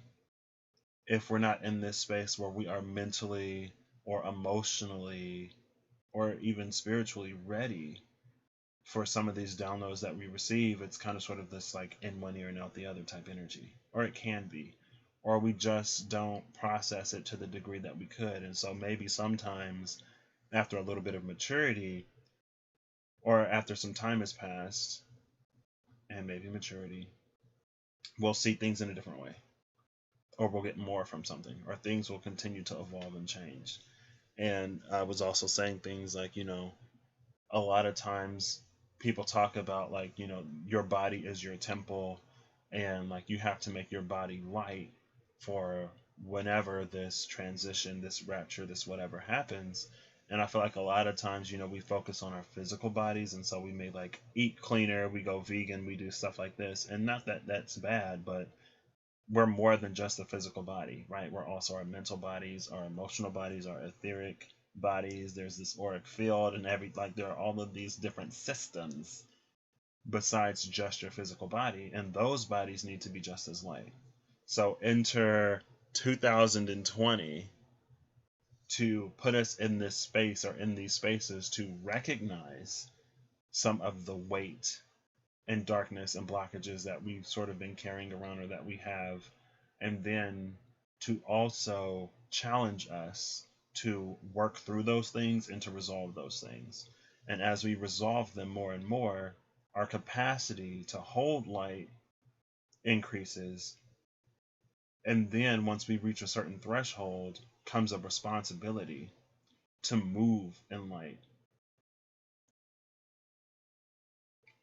if we're not in this space where we are mentally or emotionally or even spiritually ready for some of these downloads that we receive. It's kind of sort of this like in one ear and out the other type energy, or it can be, or we just don't process it to the degree that we could. And so maybe sometimes after a little bit of maturity, or after some time has passed and maybe maturity, we'll see things in a different way, or we'll get more from something, or things will continue to evolve and change. And I was also saying things like, a lot of times people talk about like, your body is your temple, and like you have to make your body light for whenever this transition, this rapture, this whatever happens. And I feel like a lot of times, we focus on our physical bodies, and so we may like eat cleaner, we go vegan, we do stuff like this. And not that that's bad, but we're more than just a physical body, right? We're also our mental bodies, our emotional bodies, our etheric bodies. There's this auric field, and there are all of these different systems besides just your physical body, and those bodies need to be just as light. So enter 2020 to put us in this space, or in these spaces, to recognize some of the weight and darkness and blockages that we've sort of been carrying around, or that we have, and then to also challenge us to work through those things and to resolve those things. And as we resolve them more and more, our capacity to hold light increases. And then once we reach a certain threshold, comes a responsibility to move in light.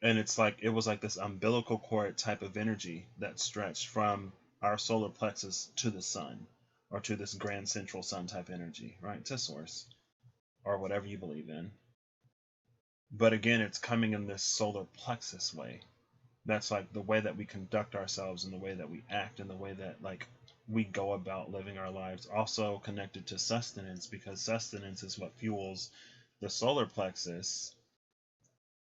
And it was like this umbilical cord type of energy that stretched from our solar plexus to the sun, or to this grand central sun type energy, right? To source, or whatever you believe in. But again, it's coming in this solar plexus way. That's like the way that we conduct ourselves, and the way that we act, and the way that like we go about living our lives. Also connected to sustenance, because sustenance is what fuels the solar plexus,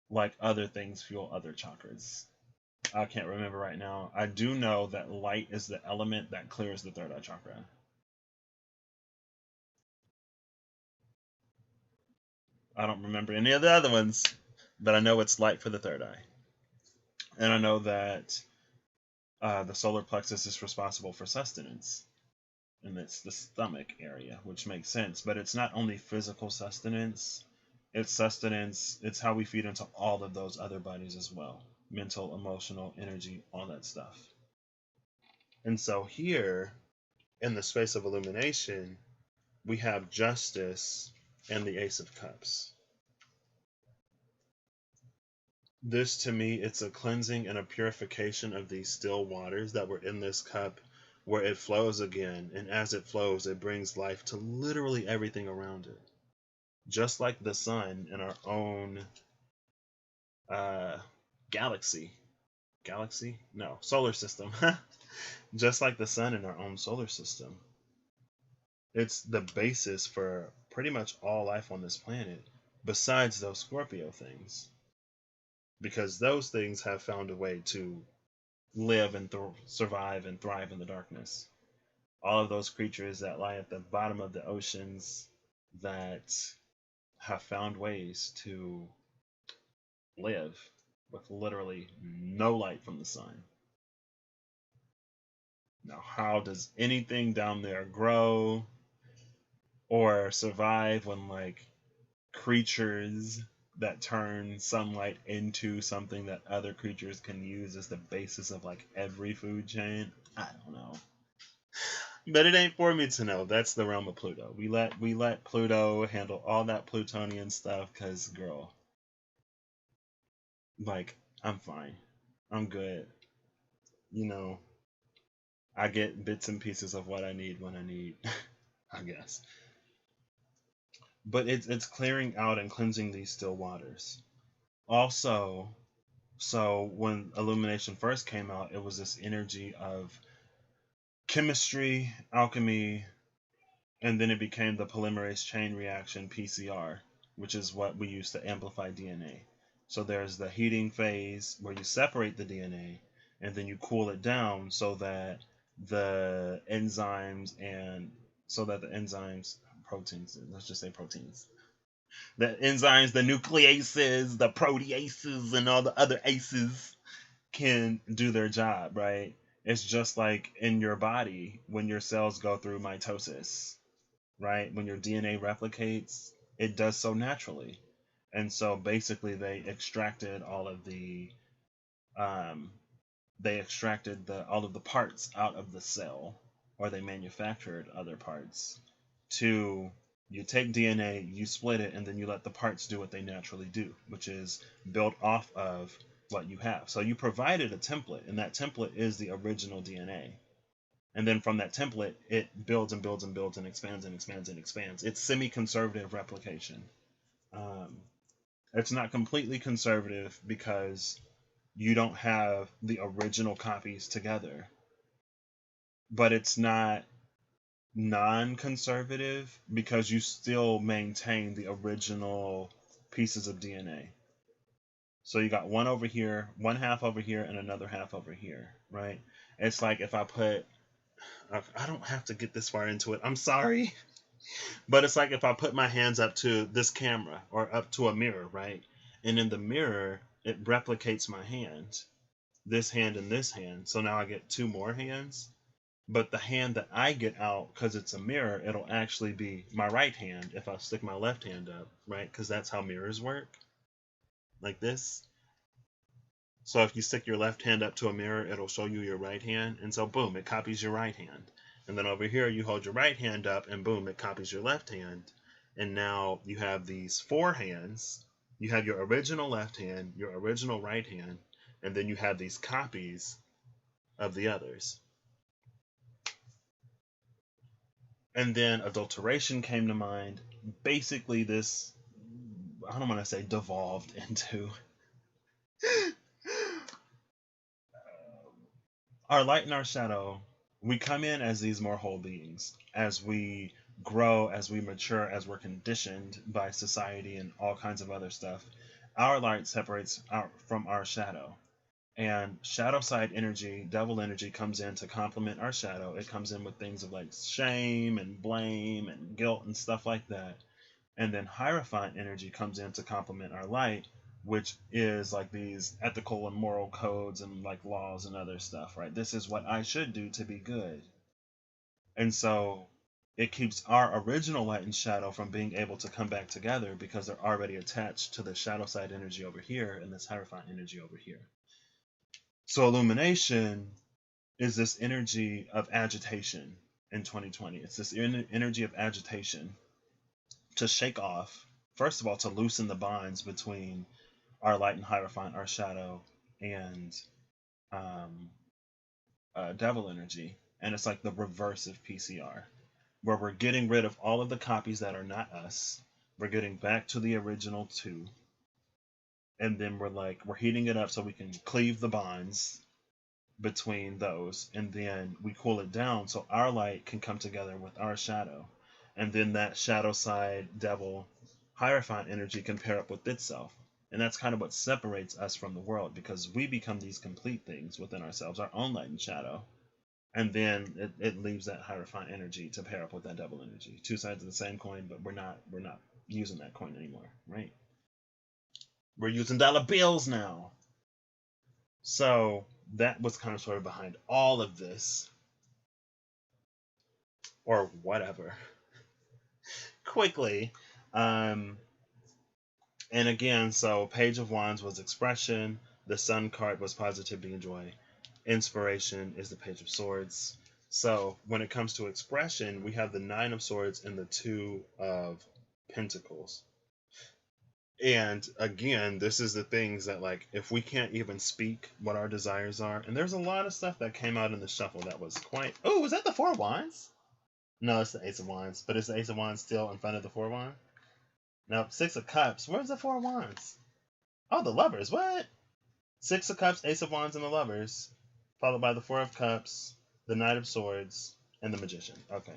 like other things fuel other chakras. I can't remember right now. I do know that light is the element that clears the third eye chakra. I don't remember any of the other ones, but I know it's light for the third eye. And I know that the solar plexus is responsible for sustenance, and it's the stomach area, which makes sense. But it's not only physical sustenance, it's sustenance, it's how we feed into all of those other bodies as well: mental, emotional, energy, all that stuff. And so here, in the space of illumination, we have justice and the Ace of Cups. This, to me, it's a cleansing and a purification of these still waters that were in this cup, where it flows again, and as it flows, it brings life to literally everything around it. Just like the sun in our own galaxy. Galaxy? No, solar system. Just like the sun in our own solar system. It's the basis for pretty much all life on this planet, besides those Scorpio things. because those things have found a way to live and survive and thrive in the darkness. All of those creatures that lie at the bottom of the oceans that have found ways to live with literally no light from the sun. Now, how does anything down there grow or survive when, like, creatures that turn sunlight into something that other creatures can use as the basis of, like, every food chain? I don't know. But it ain't for me to know. That's the realm of Pluto. We let Pluto handle all that Plutonian stuff, because, girl, like, I'm fine. I'm good. You know, I get bits and pieces of what I need when I need, I guess. But it's clearing out and cleansing these still waters. Also, so when Illumination first came out, it was this energy of chemistry, alchemy, and then it became the polymerase chain reaction, PCR, which is what we use to amplify DNA. So there's the heating phase where you separate the DNA and then you cool it down so that the enzymes proteins, let's just say proteins, the enzymes, the nucleases, the proteases, and all the other aces can do their job, right? It's just like in your body when your cells go through mitosis, right? When your DNA replicates, it does so naturally. And so basically they extracted all of the all of the parts out of the cell, or they manufactured other parts to, you take DNA, you split it, and then you let the parts do what they naturally do, which is build off of what you have. So you provided a template, and that template is the original DNA. And then from that template, it builds and builds and builds and expands and expands and expands. It's semi-conservative replication. It's not completely conservative because you don't have the original copies together. But it's not non-conservative because you still maintain the original pieces of DNA. So you got one over here, one half over here, and another half over here, right? It's like if I don't have to get this far into it, I'm sorry. But it's like if I put my hands up to this camera or up to a mirror, right? And in the mirror, it replicates my hand, this hand and this hand. So now I get two more hands. But the hand that I get out, because it's a mirror, it'll actually be my right hand if I stick my left hand up, right? Because that's how mirrors work, like this. So if you stick your left hand up to a mirror, it'll show you your right hand. And so, boom, it copies your right hand. And then over here, you hold your right hand up, and boom, it copies your left hand. And now you have these four hands. You have your original left hand, your original right hand, and then you have these copies of the others. And then adulteration came to mind. Basically, this, I don't want to say devolved into our light and our shadow. We come in as these more whole beings. As we grow, as we mature, as we're conditioned by society and all kinds of other stuff, our light separates from our shadow. And shadow side energy, devil energy, comes in to complement our shadow. It comes in with things of like shame and blame and guilt and stuff like that. And then Hierophant energy comes in to complement our light, which is like these ethical and moral codes and like laws and other stuff, right? This is what I should do to be good. And so it keeps our original light and shadow from being able to come back together because they're already attached to the shadow side energy over here and this Hierophant energy over here. So illumination is this energy of agitation in 2020. It's this energy of agitation to shake off, first of all, to loosen the bonds between our light and Hierophant, our shadow, and devil energy. And it's like the reverse of PCR, where we're getting rid of all of the copies that are not us. We're getting back to the original two. And then we're heating it up so we can cleave the bonds between those, and then we cool it down so our light can come together with our shadow, and then that shadow side devil Hierophant energy can pair up with itself, And that's kind of what separates us from the world, because we become these complete things within ourselves, our own light and shadow. And then it leaves that high refined energy to pair up with that double energy. Two sides of the same coin, but we're not using that coin anymore, right? We're using dollar bills now. So that was kind of sort of behind all of this. Or whatever. Quickly. And again, so Page of Wands was expression. The Sun card was positivity and joy. Inspiration is the Page of Swords. So when it comes to expression, we have the Nine of Swords and the Two of Pentacles. And again, this is the things that, like, if we can't even speak what our desires are, and there's a lot of stuff that came out in the shuffle that was quite. Oh, was that the Four of Wands? No, it's the Ace of Wands. But is the Ace of Wands still in front of the Four of Wands? Now, Six of Cups. Where's the Four of Wands? Oh, the Lovers. What? Six of Cups, Ace of Wands, and the Lovers. Followed by the Four of Cups, the Knight of Swords, and the Magician. Okay.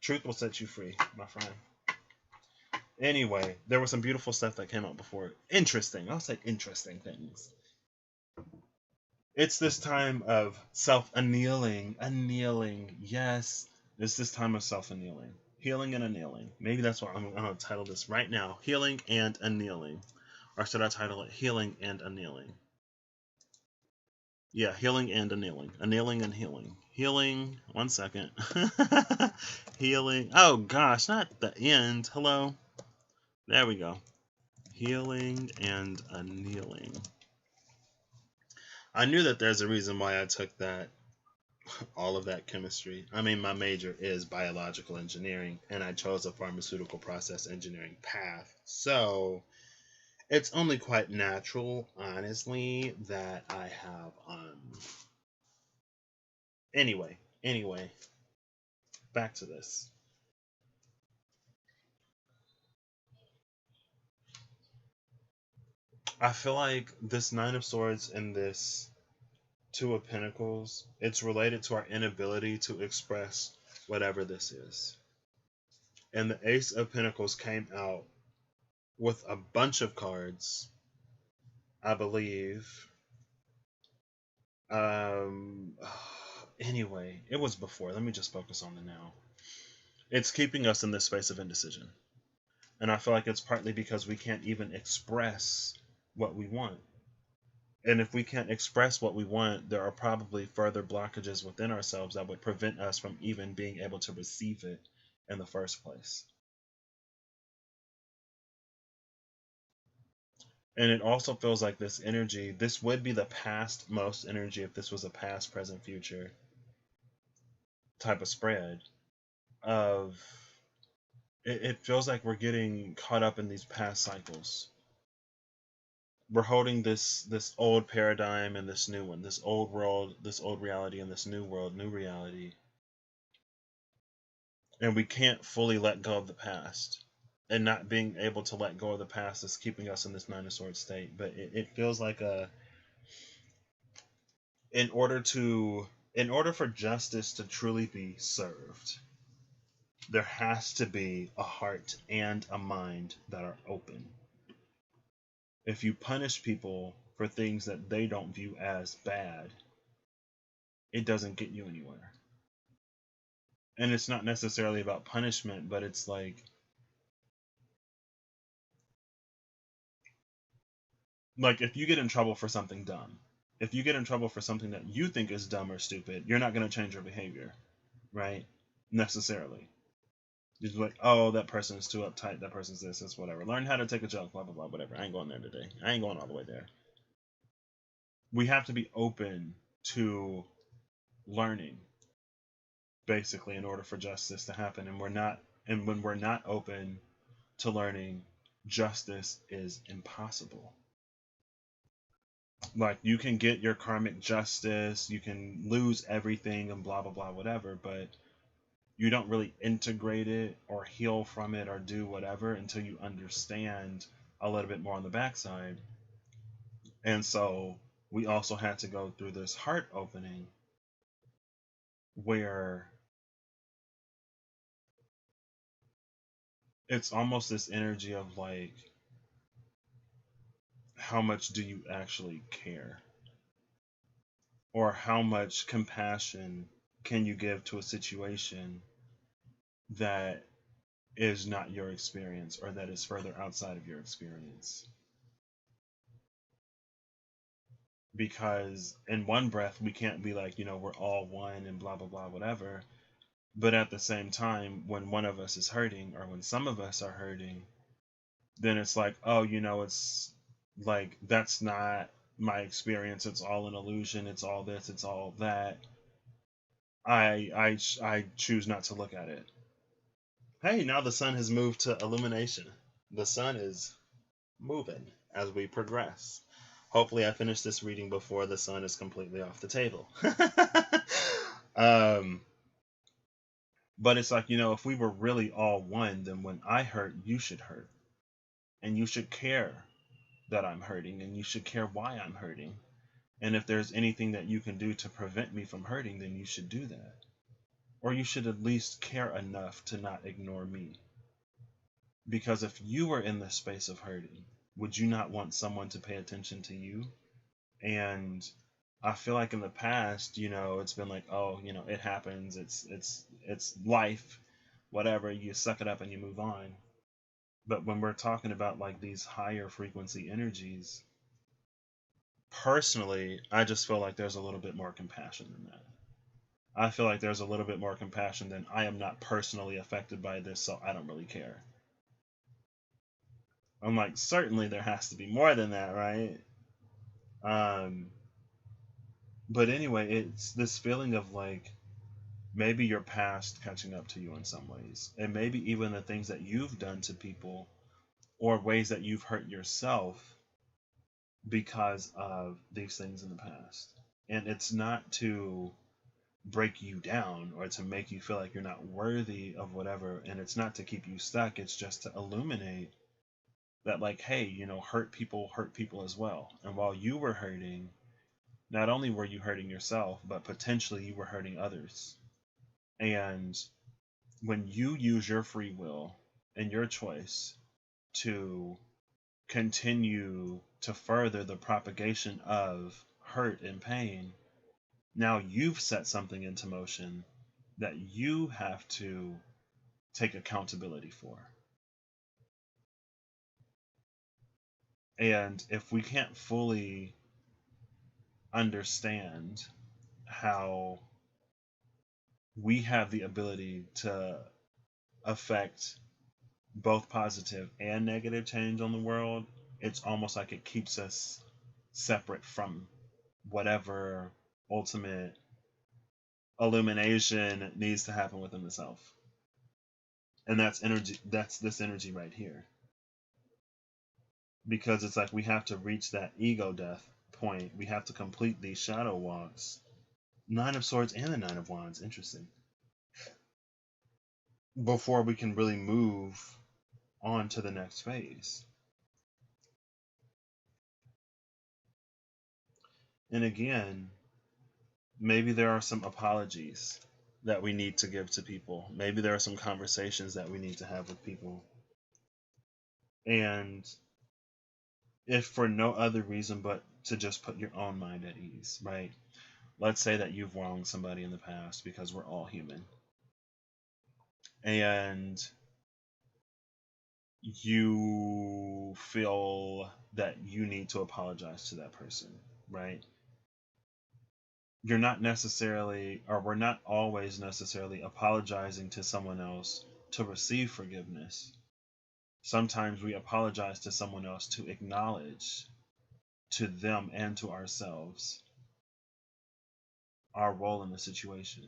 Truth will set you free, my friend. Anyway, there was some beautiful stuff that came out before. Interesting. I'll say interesting things. It's this time of self-annealing. Annealing. Yes. It's this time of self-annealing. Healing and annealing. Maybe that's what I'm going to title this right now. Healing and annealing. Or should I title it Healing and Annealing? Yeah, healing and annealing. Annealing and healing. Healing. 1 second. Healing. Oh, gosh. Not the end. Hello. There we go. Healing and annealing. I knew that there's a reason why I took that, all of that chemistry. I mean, my major is biological engineering, and I chose a pharmaceutical process engineering path. So it's only quite natural, honestly, that I have Anyway, back to this. I feel like this Nine of Swords and this Two of Pentacles, it's related to our inability to express whatever this is. And the Ace of Pentacles came out with a bunch of cards, I believe. Anyway, it was before. Let me just focus on the now. It's keeping us in this space of indecision. And I feel like it's partly because we can't even express what we want. And if we can't express what we want, there are probably further blockages within ourselves that would prevent us from even being able to receive it in the first place. And it also feels like this energy, this would be the past most energy if this was a past, present, future type of spread of it feels like we're getting caught up in these past cycles. We're holding this old paradigm and this new one, this old world, this old reality, and this new world, new reality. And we can't fully let go of the past. And not being able to let go of the past is keeping us in this Nine of Swords state. But it feels like in order for justice to truly be served, there has to be a heart and a mind that are open. If you punish people for things that they don't view as bad, it doesn't get you anywhere. And it's not necessarily about punishment, but it's like if you get in trouble for something dumb, if you get in trouble for something that you think is dumb or stupid, you're not going to change your behavior, right? Necessarily. You're just like, oh, that person is too uptight, that person's this, whatever. Learn how to take a joke, blah, blah, blah, whatever. I ain't going there today. I ain't going all the way there. We have to be open to learning, basically, in order for justice to happen. And when we're not open to learning, justice is impossible. Like, you can get your karmic justice, you can lose everything and blah, blah, blah, whatever, but you don't really integrate it or heal from it or do whatever until you understand a little bit more on the backside. And so we also had to go through this heart opening where it's almost this energy of like, how much do you actually care? Or how much compassion can you give to a situation that is not your experience or that is further outside of your experience? Because in one breath, we can't be like, we're all one and blah, blah, blah, whatever. But at the same time, when one of us is hurting or when some of us are hurting, then it's like, oh, it's like, that's not my experience. It's all an illusion. It's all this. It's all that. I choose not to look at it. Hey, now the sun has moved to illumination. The sun is moving as we progress. Hopefully, I finish this reading before the sun is completely off the table. um, but it's like, if we were really all one, then when I hurt, you should hurt. And you should care that I'm hurting, and you should care why I'm hurting. And if there's anything that you can do to prevent me from hurting, then you should do that. Or you should at least care enough to not ignore me. Because if you were in the space of hurting, would you not want someone to pay attention to you? And I feel like in the past, it's been like, oh, it happens. It's life, whatever. You suck it up and you move on. But when we're talking about like these higher frequency energies, personally, I just feel like there's a little bit more compassion than that. I feel like there's a little bit more compassion than I am not personally affected by this, so I don't really care. I'm like, certainly there has to be more than that, right? But anyway, it's this feeling of like maybe your past catching up to you in some ways, and maybe even the things that you've done to people or ways that you've hurt yourself because of these things in the past. And it's not to break you down or to make you feel like you're not worthy of whatever, and it's not to keep you stuck. It's just to illuminate that, like, hey, hurt people as well. And while you were hurting, not only were you hurting yourself, but potentially you were hurting others. And when you use your free will and your choice to continue to further the propagation of hurt and pain, now you've set something into motion that you have to take accountability for. And if we can't fully understand how we have the ability to affect both positive and negative change on the world, it's almost like it keeps us separate from whatever ultimate illumination needs to happen within the self. And that's energy, that's this energy right here. Because it's like we have to reach that ego death point. We have to complete these shadow walks. Nine of Swords and the Nine of Wands, interesting. Before we can really move on to the next phase. And again, maybe there are some apologies that we need to give to people. Maybe there are some conversations that we need to have with people. And if for no other reason but to just put your own mind at ease, right? Let's say that you've wronged somebody in the past, because we're all human. And you feel that you need to apologize to that person, right? You're not necessarily, or we're not always necessarily apologizing to someone else to receive forgiveness. Sometimes we apologize to someone else to acknowledge to them and to ourselves our role in the situation.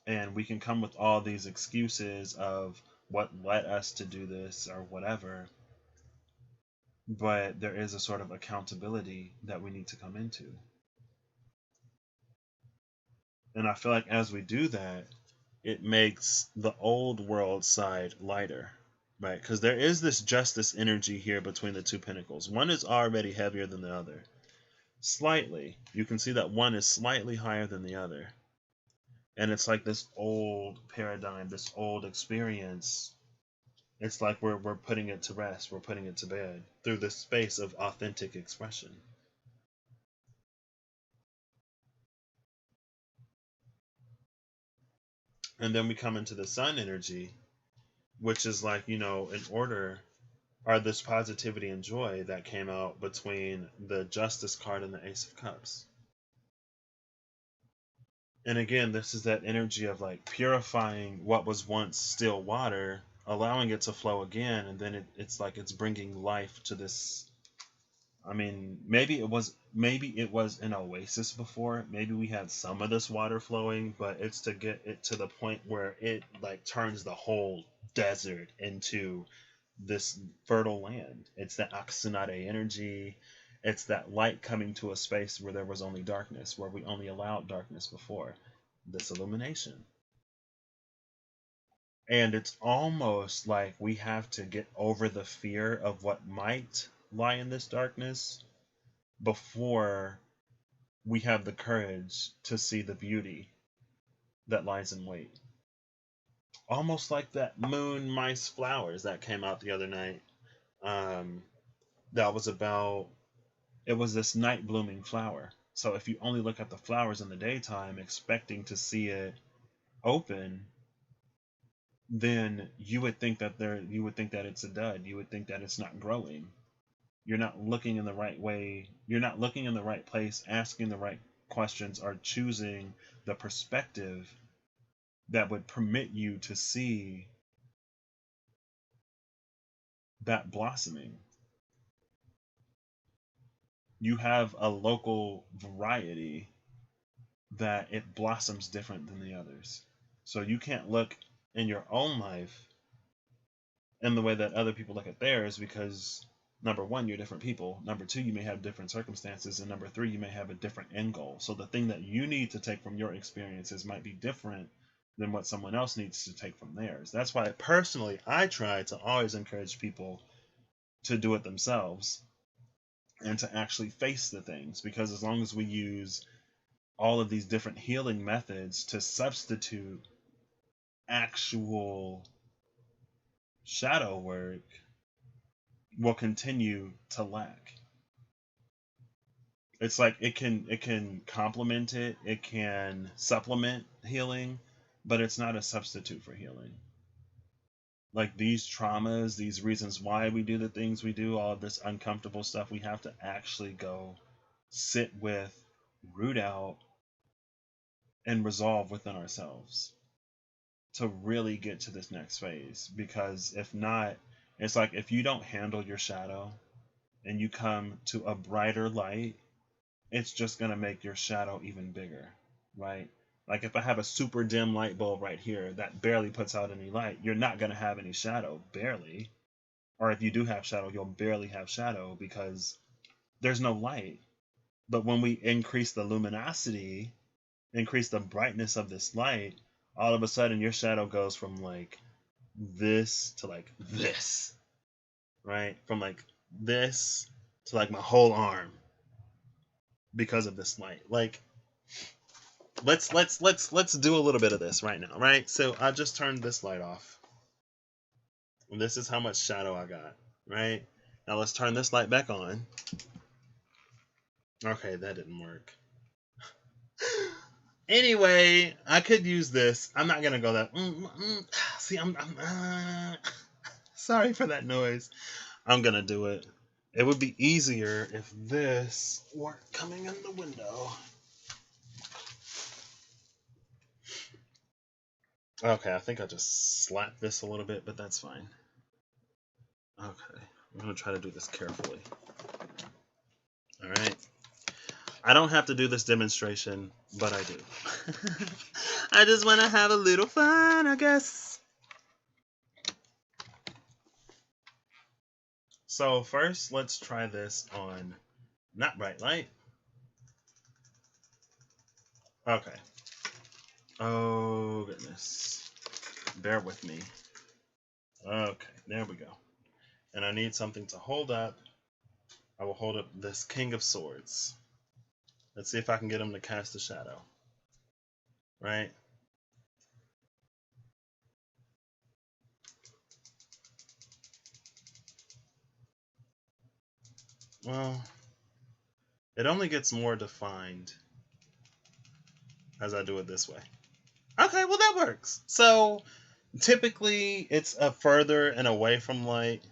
And we can come with all these excuses of what led us to do this or whatever, but there is a sort of accountability that we need to come into. And I feel like as we do that, it makes the old world side lighter, right? Because there is this justice energy here between the two pentacles. One is already heavier than the other. Slightly. You can see that one is slightly higher than the other. And it's like this old paradigm, this old experience It's like we're putting it to rest, we're putting it to bed through the space of authentic expression. And then we come into the sun energy, which is like, in order are this positivity and joy that came out between the Justice card and the Ace of Cups. And again, this is that energy of like purifying what was once still water, allowing it to flow again, and then it's like it's bringing life to this. I mean, maybe it was an oasis before. Maybe we had some of this water flowing, but it's to get it to the point where it like turns the whole desert into this fertile land. It's that Aksunade energy. It's that light coming to a space where there was only darkness, where we only allowed darkness before. This illumination. And it's almost like we have to get over the fear of what might lie in this darkness before we have the courage to see the beauty that lies in wait. Almost like that moon mice flowers that came out the other night. That was about, it was this night blooming flower. So if you only look at the flowers in the daytime expecting to see it open, then you would think that it's a dud. You would think that it's not growing. You're not looking in the right way. You're not looking in the right place, asking the right questions, or choosing the perspective that would permit you to see that blossoming. You have a local variety that it blossoms different than the others. So you can't look in your own life in the way that other people look at theirs, because number one, you're different people. Number two, you may have different circumstances. And number three, you may have a different end goal. So the thing that you need to take from your experiences might be different than what someone else needs to take from theirs. That's why personally, I try to always encourage people to do it themselves and to actually face the things, because as long as we use all of these different healing methods to substitute actual shadow work, will continue to lack. It's like it can complement it, it can supplement healing, but it's not a substitute for healing. Like these traumas, these reasons why we do the things we do, all of this uncomfortable stuff, we have to actually go sit with, root out, and resolve within ourselves to really get to this next phase. Because if not, it's like if you don't handle your shadow and you come to a brighter light, it's just going to make your shadow even bigger, right? Like if I have a super dim light bulb right here that barely puts out any light, you're not going to have any shadow, barely. Or if you do have shadow, you'll barely have shadow because there's no light. But when we increase the luminosity, increase the brightness of this light, all of a sudden your shadow goes from like this to like this, right? From like this to like my whole arm because of this light. Like let's do a little bit of this right now, right? So I just turned this light off. And this is how much shadow I got, right? Now let's turn this light back on. Okay, that didn't work. Anyway, I could use this. I'm not gonna go that. See, I'm sorry for that noise. I'm gonna do it. It would be easier if this weren't coming in the window. Okay, I think I just slapped this a little bit, but that's fine. Okay, I'm gonna try to do this carefully. All right. I don't have to do this demonstration, but I do. I just want to have a little fun, I guess. So first, let's try this on not bright light. Okay. Oh, goodness. Bear with me. Okay, there we go. And I need something to hold up. I will hold up this King of Swords. Let's see if I can get him to cast a shadow. Right? Well, it only gets more defined as I do it this way. Okay, well that works. So typically it's a further and away from light,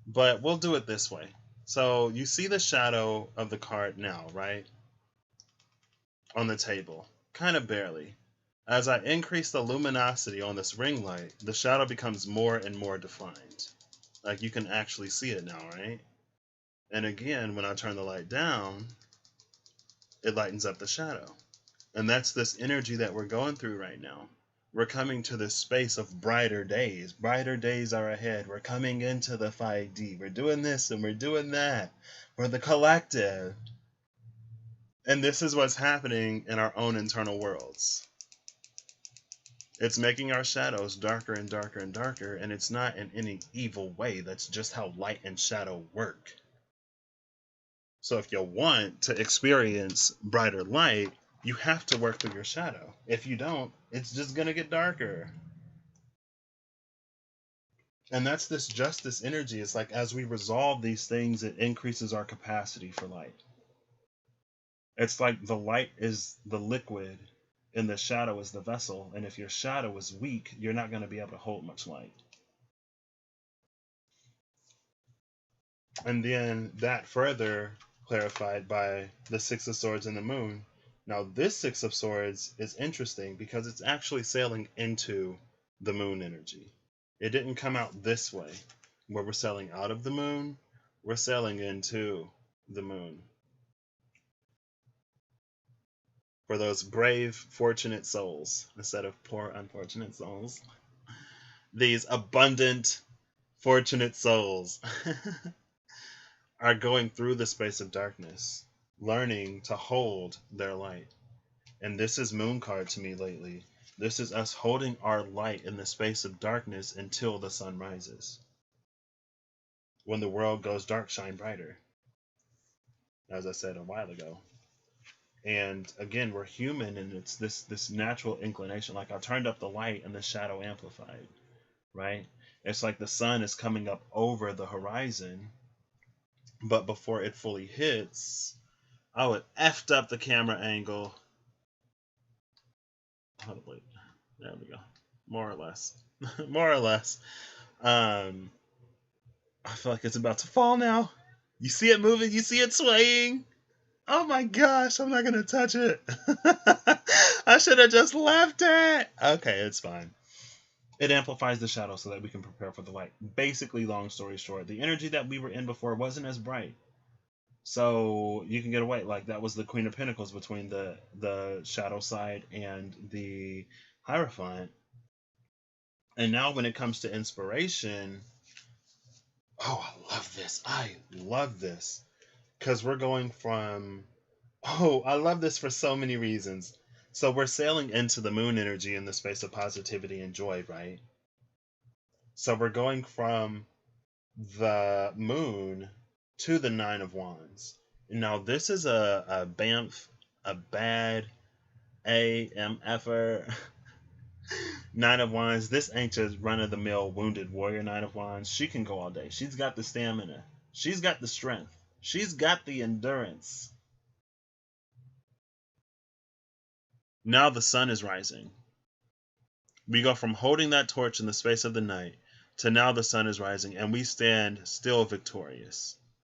but we'll do it this way. So you see the shadow of the card now, right? On the table. Kind of barely. As I increase the luminosity on this ring light, the shadow becomes more and more defined. Like you can actually see it now, right? And again, when I turn the light down, it lightens up the shadow. And that's this energy that we're going through right now. We're coming to this space of brighter days. Brighter days are ahead. We're coming into the 5D. We're doing this and we're doing that. We're the collective. And this is what's happening in our own internal worlds. It's making our shadows darker and darker and darker, and it's not in any evil way. That's just how light and shadow work. So if you want to experience brighter light, you have to work through your shadow. If you don't, it's just going to get darker. And that's this justice energy. It's like as we resolve these things, it increases our capacity for light. It's like the light is the liquid and the shadow is the vessel. And if your shadow is weak, you're not going to be able to hold much light. And then that further clarified by the Six of Swords and the Moon. Now, this Six of Swords is interesting because it's actually sailing into the moon energy. It didn't come out this way, where we're sailing out of the moon. We're sailing into the moon. For those brave, fortunate souls, instead of poor, unfortunate souls. These abundant, fortunate souls are going through the space of darkness, learning to hold their light. And this is moon card to me lately. This is us holding our light in the space of darkness until the sun rises. When the world goes dark, shine brighter, as I said a while ago. And again, we're human, and it's this natural inclination. Like I turned up the light and the shadow amplified, right? It's like the sun is coming up over the horizon, but before it fully hits, oh, it effed up the camera angle. Hold on, wait. There we go. More or less. More or less. I feel like it's about to fall now. You see it moving? You see it swaying? Oh my gosh, I'm not going to touch it. I should have just left it. Okay, it's fine. It amplifies the shadow so that we can prepare for the light. Basically, long story short, the energy that we were in before wasn't as bright. So you can get away. Like that was the Queen of Pentacles between the shadow side and the Hierophant. And now when it comes to inspiration, oh, I love this. I love this. Because we're going from, oh, I love this for so many reasons. So we're sailing into the moon energy in the space of positivity and joy, right? So we're going from the moon to the Nine of Wands. Now this is a BAMF, a bad AMFer Nine of Wands. This ain't just run-of-the-mill wounded warrior Nine of Wands. She can go all day. She's got the stamina. She's got the strength. She's got the endurance. Now the sun is rising. We go from holding that torch in the space of the night to now the sun is rising, and we stand still victorious.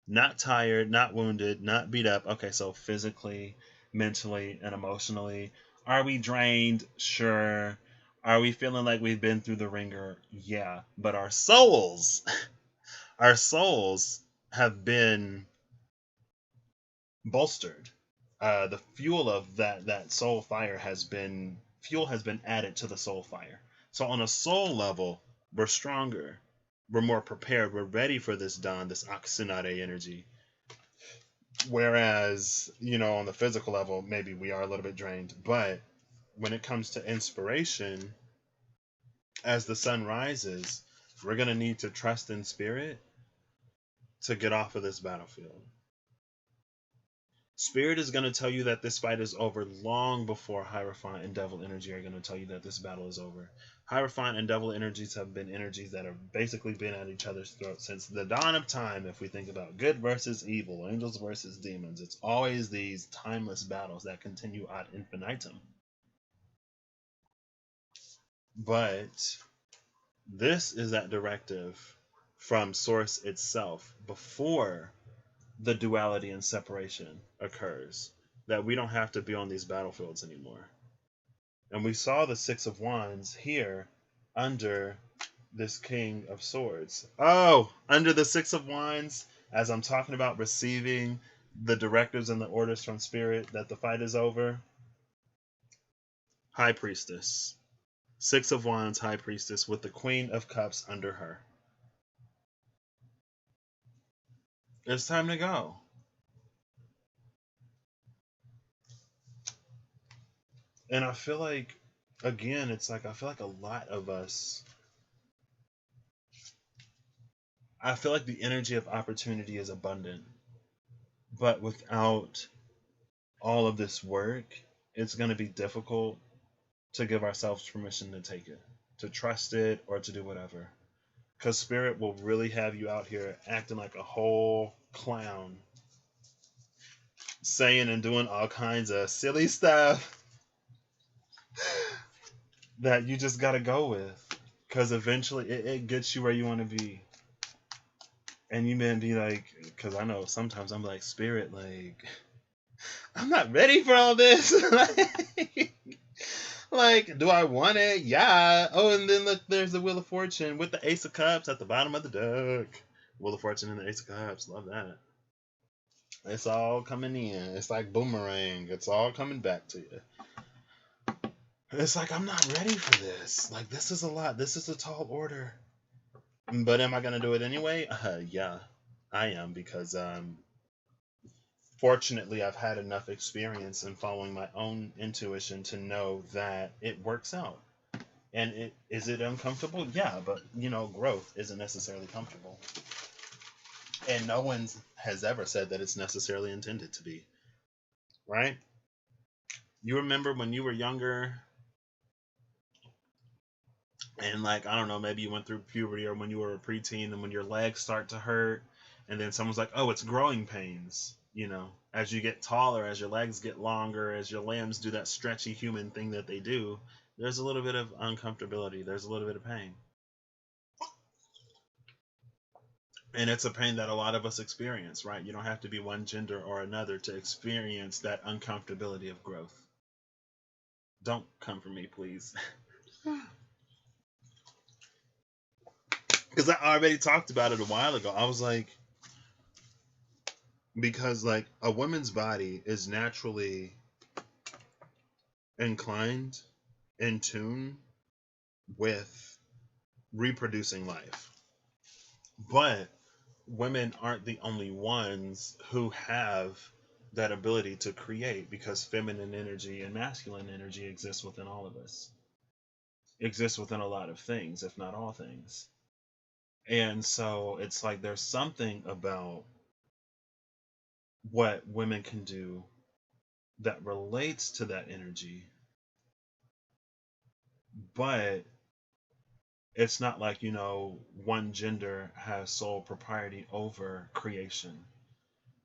Not tired, not wounded, not beat up. Okay, so physically, mentally, and emotionally. Are we drained? Sure. Are we feeling like we've been through the ringer? Yeah. But our souls, our souls have been bolstered. The fuel of that soul fire has been added to the soul fire. So on a soul level, we're stronger. We're more prepared. We're ready for this dawn, this Aksunade energy. Whereas, on the physical level, maybe we are a little bit drained. But when it comes to inspiration, as the sun rises, we're going to need to trust in spirit to get off of this battlefield. Spirit is going to tell you that this fight is over long before Hierophant and Devil Energy are going to tell you that this battle is over. Hierophant and devil energies have been energies that have basically been at each other's throats since the dawn of time. If we think about good versus evil, angels versus demons, it's always these timeless battles that continue ad infinitum. But this is that directive from Source itself before the duality and separation occurs, that we don't have to be on these battlefields anymore. And we saw the Six of Wands here under this King of Swords. Oh, under the Six of Wands, as I'm talking about receiving the directives and the orders from Spirit that the fight is over. High Priestess. Six of Wands, High Priestess, with the Queen of Cups under her. It's time to go. And I feel like, again, it's like I feel like a lot of us, I feel like the energy of opportunity is abundant. But without all of this work, it's going to be difficult to give ourselves permission to take it, to trust it, or to do whatever. Because Spirit will really have you out here acting like a whole clown, saying and doing all kinds of silly stuff that you just got to go with. Because eventually it gets you where you want to be. And you may be like, because I know sometimes I'm like, Spirit, like, I'm not ready for all this. Like, do I want it? Yeah. Oh, and then look, there's the Wheel of Fortune with the Ace of Cups at the bottom of the deck. Wheel of Fortune and the Ace of Cups. Love that. It's all coming in. It's like boomerang. It's all coming back to you. It's like, I'm not ready for this. Like, this is a lot. This is a tall order. But am I going to do it anyway? Yeah, I am, because fortunately I've had enough experience in following my own intuition to know that it works out. And is it uncomfortable? Yeah, but growth isn't necessarily comfortable. And no one has ever said that it's necessarily intended to be. Right? You remember when you were younger and, like, I don't know, maybe you went through puberty, or when you were a preteen and when your legs start to hurt, and then someone's like, oh, it's growing pains. As you get taller, as your legs get longer, as your limbs do that stretchy human thing that they do, there's a little bit of uncomfortability. There's a little bit of pain. And it's a pain that a lot of us experience, right? You don't have to be one gender or another to experience that uncomfortability of growth. Don't come for me, please. Because I already talked about it a while ago. I was like, because, like, a woman's body is naturally inclined, in tune with reproducing life. But women aren't the only ones who have that ability to create, because feminine energy and masculine energy exists within all of us. Exists within a lot of things, if not all things. And so it's like there's something about what women can do that relates to that energy, but it's not like, one gender has sole propriety over creation.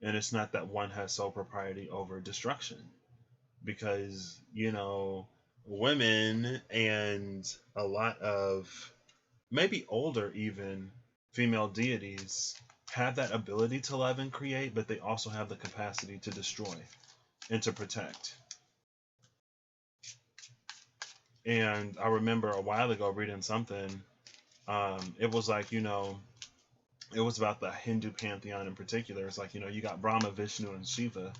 And it's not that one has sole propriety over destruction. Because, women and a lot of maybe older even female deities have that ability to love and create, but they also have the capacity to destroy and to protect. And I remember a while ago reading something. It was like, it was about the Hindu pantheon in particular. It's like, you got Brahma, Vishnu, and Shiva,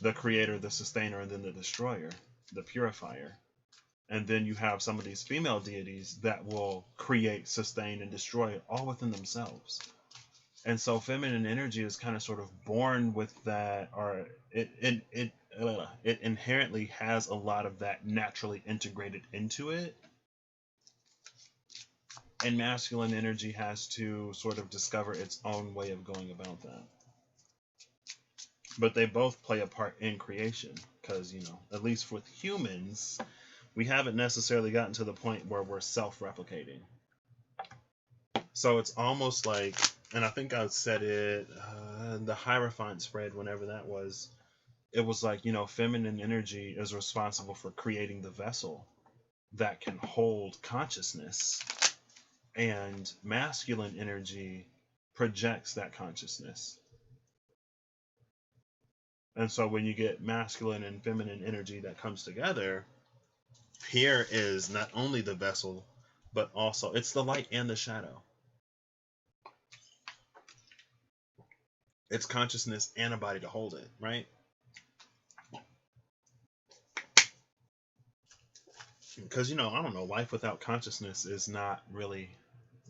the creator, the sustainer, and then the destroyer, the purifier. And then you have some of these female deities that will create, sustain, and destroy all within themselves. And so feminine energy is kind of sort of born with that, or it inherently has a lot of that naturally integrated into it. And masculine energy has to sort of discover its own way of going about that. But they both play a part in creation, because, at least with humans, We haven't necessarily gotten to the point where we're self-replicating. So it's almost like, and I think I said it, the Hierophant spread, whenever that was, it was like, feminine energy is responsible for creating the vessel that can hold consciousness, and masculine energy projects that consciousness. And so when you get masculine and feminine energy that comes together, here is not only the vessel, but also it's the light and the shadow. It's consciousness and a body to hold it, right? Because, I don't know, life without consciousness is not really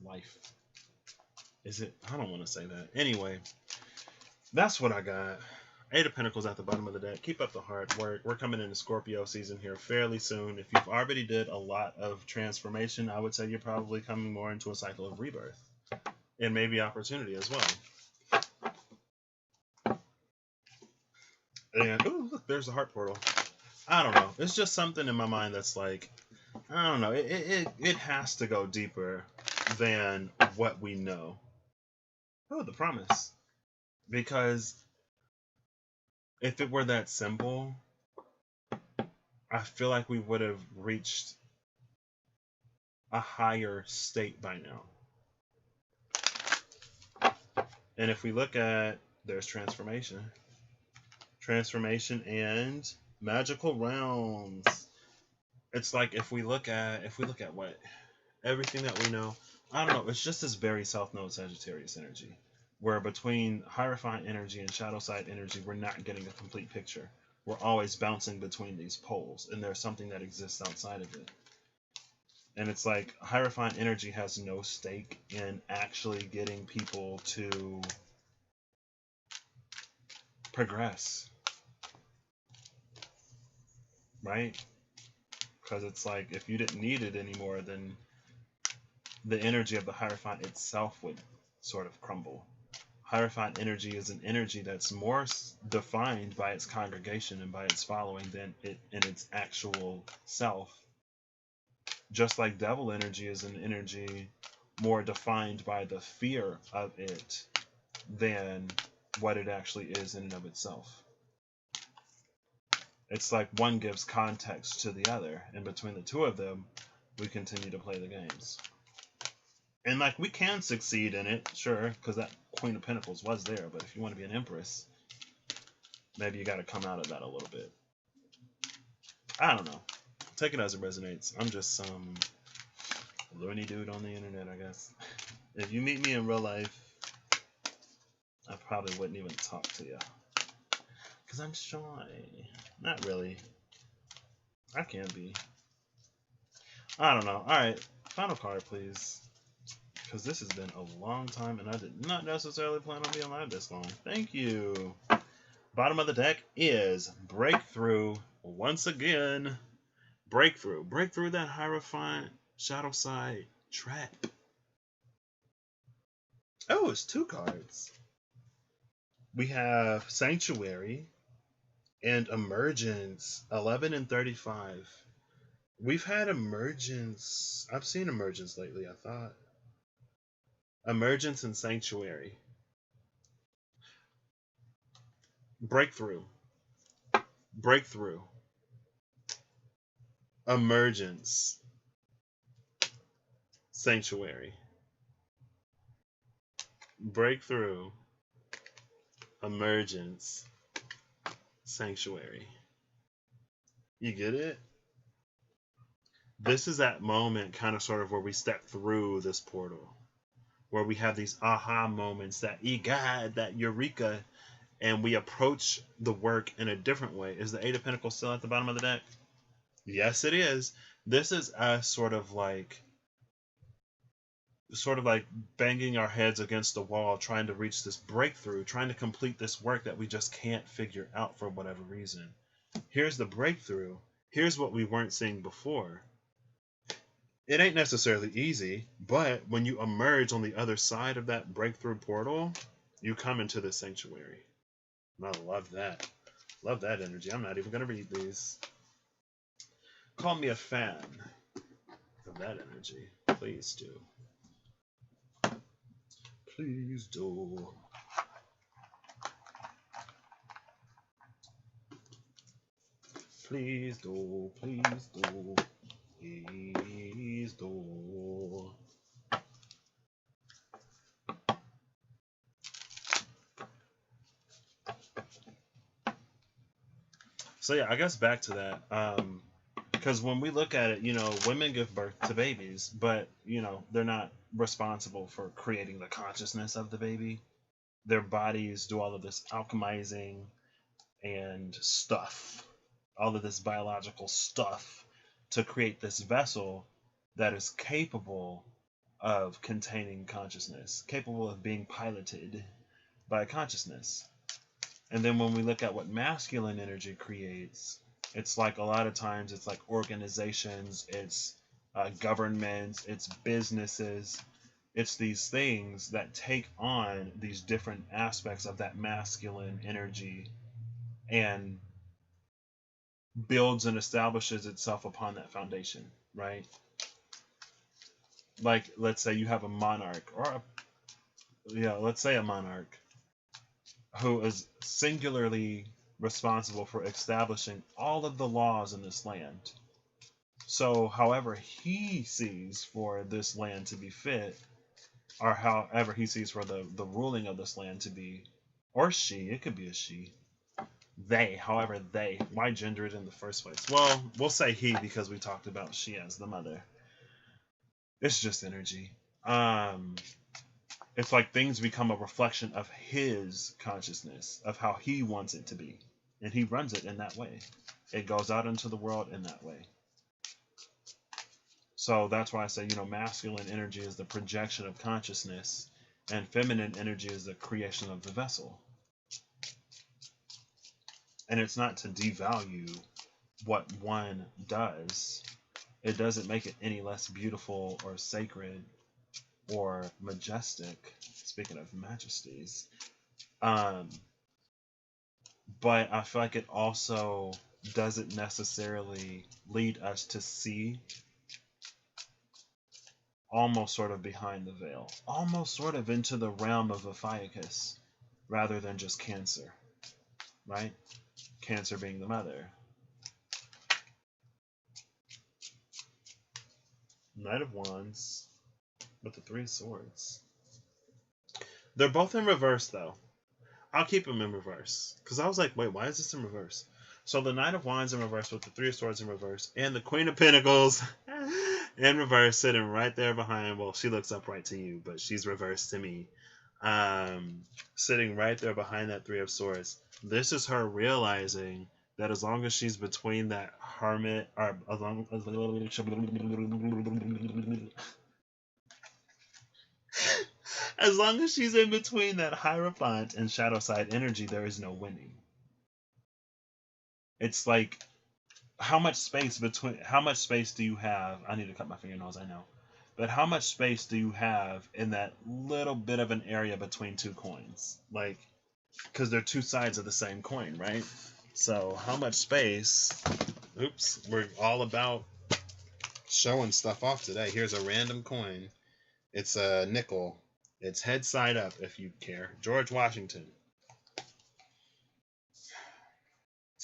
life. Is it? I don't want to say that. Anyway, that's what I got. 8 of Pentacles at the bottom of the deck. Keep up the hard work. We're coming into Scorpio season here fairly soon. If you've already did a lot of transformation, I would say you're probably coming more into a cycle of rebirth. And maybe opportunity as well. And, ooh, look, there's a heart portal. I don't know. It's just something in my mind that's like, I don't know. It has to go deeper than what we know. Oh, the promise. Because if it were that simple, I feel like we would have reached a higher state by now. And if we look at, there's transformation. Transformation and magical realms. It's like if we look at what? Everything that we know, I don't know, it's just this very South Node Sagittarius energy. Where between Hierophant energy and Shadow Side energy, we're not getting a complete picture. We're always bouncing between these poles, and there's something that exists outside of it. And it's like Hierophant energy has no stake in actually getting people to progress. Right? Because it's like, if you didn't need it anymore, then the energy of the Hierophant itself would sort of crumble. Hierophant energy is an energy that's more defined by its congregation and by its following than it in its actual self. Just like devil energy is an energy more defined by the fear of it than what it actually is in and of itself. It's like one gives context to the other, and between the two of them, we continue to play the games. And like, we can succeed in it, sure, because that Queen of Pentacles was there, but if you want to be an Empress, maybe you got to come out of that a little bit. I don't know. Take it as it resonates. I'm just some loony dude on the internet, I guess. If you meet me in real life, I probably wouldn't even talk to you. Because I'm shy. Not really. I can be. I don't know. Alright, final card, please. Because this has been a long time, and I did not necessarily plan on being live this long. Thank you. Bottom of the deck is Breakthrough. Once again, Breakthrough. Breakthrough that Hierophant Shadow Side trap. Oh, it's 2 cards. We have Sanctuary and Emergence. 11 and 35. We've had Emergence. I've seen Emergence lately, I thought. Emergence and Sanctuary. Breakthrough. Breakthrough. Emergence. Sanctuary. Breakthrough. Emergence. Sanctuary. You get it? This is that moment, kind of sort of, where we step through this portal. Where we have these aha moments, that egad, that eureka, and we approach the work in a different way. Is the 8 of Pentacles still at the bottom of the deck? Yes, it is. This is us sort of like banging our heads against the wall, trying to reach this breakthrough, trying to complete this work that we just can't figure out for whatever reason. Here's the breakthrough. Here's what we weren't seeing before. It ain't necessarily easy, but when you emerge on the other side of that breakthrough portal, you come into the sanctuary. And I love that. Love that energy. I'm not even going to read these. call me a fan of that energy. Please do. Please do. Please do. Please do. Please do. So yeah, I guess back to that. Because when we look at it, women give birth to babies, but they're not responsible for creating the consciousness of the baby. Their bodies do all of this alchemizing and stuff, all of this biological stuff to create this vessel that is capable of containing consciousness, capable of being piloted by consciousness. And then when we look at what masculine energy creates, it's like a lot of times it's like organizations, it's governments, it's businesses, it's these things that take on these different aspects of that masculine energy and builds and establishes itself upon that foundation, right? Like, let's say you have a monarch, let's say a monarch who is singularly responsible for establishing all of the laws in this land. So however he sees for this land to be fit, or however he sees for the ruling of this land to be, or she, it could be a she, why gender it in the first place? Well, we'll say he because we talked about she as the mother. It's just energy. It's like things become a reflection of his consciousness, of how he wants it to be. And he runs it in that way. It goes out into the world in that way. So that's why I say, masculine energy is the projection of consciousness, and feminine energy is the creation of the vessel. And it's not to devalue what one does. It doesn't make it any less beautiful or sacred or majestic. Speaking of majesties. But I feel like it also doesn't necessarily lead us to see almost sort of behind the veil, almost sort of into the realm of Ophiuchus rather than just Cancer, right? Cancer being the mother. Knight of Wands with the Three of Swords. They're both in reverse, though. I'll keep them in reverse. Because I was like, wait, why is this in reverse? So the Knight of Wands in reverse with the Three of Swords in reverse. And the Queen of Pentacles in reverse sitting right there behind. Well, she looks upright to you, but she's reversed to me. Sitting right there behind that Three of Swords. This is her realizing that as long as she's between that hermit, or as long as she's in between that Hierophant and Shadow Side energy, there is no winning. It's like, how much space do you have? I need to cut my fingernails, I know. But how much space do you have in that little bit of an area between two coins? Like, because they're two sides of the same coin, right? So how much space? Oops, we're all about showing stuff off today. Here's a random coin. It's a nickel. It's head side up, if you care. George Washington.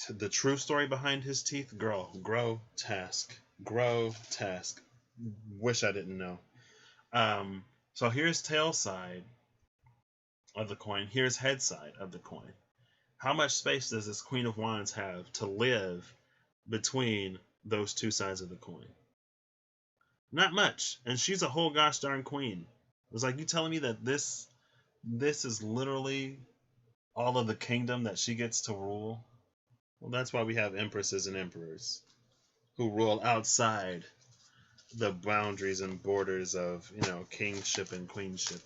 The true story behind his teeth, grotesque. Wish I didn't know. So here's tail side of the coin. Here's head side of the coin. How much space does this Queen of Wands have to live between those two sides of the coin? Not much. And she's a whole gosh darn queen. It was like, you telling me that this is literally all of the kingdom that she gets to rule? Well, that's why we have empresses and emperors who rule outside the boundaries and borders of, kingship and queenship.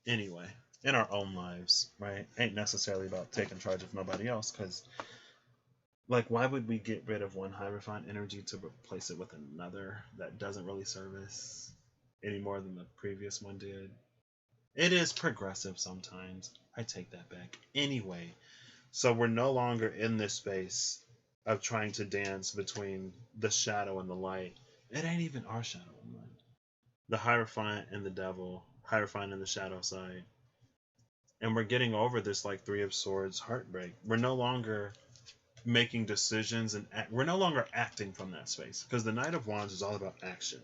Anyway, in our own lives, right? Ain't necessarily about taking charge of nobody else, because, like, why would we get rid of one Hierophant energy to replace it with another that doesn't really serve us any more than the previous one did? It is progressive sometimes. I take that back. Anyway, so we're no longer in this space of trying to dance between the shadow and the light. It ain't even our shadow and light. The Hierophant and the devil, Hierophant and the shadow side. And we're getting over this like Three of Swords heartbreak. We're no longer making decisions and we're no longer acting from that space because the Knight of Wands is all about action.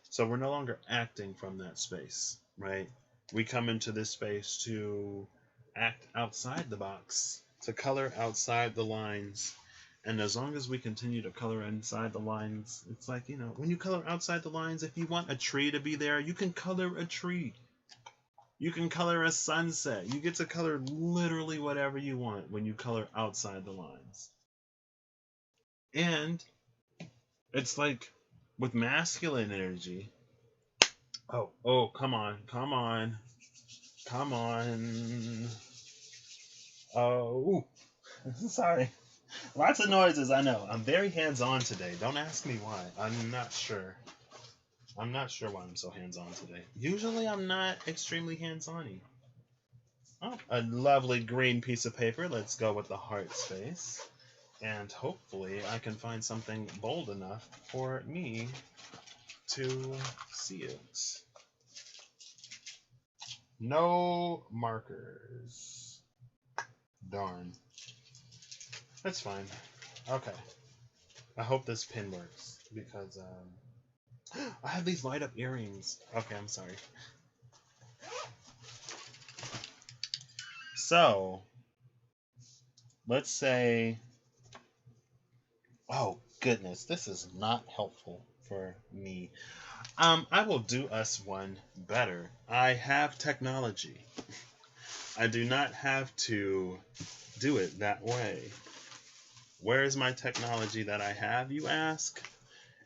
So we're no longer acting from that space, right? We come into this space to act outside the box, to color outside the lines. And as long as we continue to color inside the lines, it's like, when you color outside the lines, if you want a tree to be there, you can color a tree. You can color a sunset. You get to color literally whatever you want when you color outside the lines. And it's like with masculine energy. Oh, come on. Oh, sorry. Lots of noises, I know. I'm very hands-on today. Don't ask me why. I'm not sure. I'm not sure why I'm so hands-on today. Usually I'm not extremely hands-on-y. Oh, a lovely green piece of paper. Let's go with the heart space. And hopefully I can find something bold enough for me to see it. No markers. Darn. That's fine. Okay. I hope this pin works because I have these light up earrings. Okay, I'm sorry. So, let's say, oh goodness, this is not helpful for me. I will do us one better. I have technology. I do not have to do it that way. Where is my technology that I have, you ask?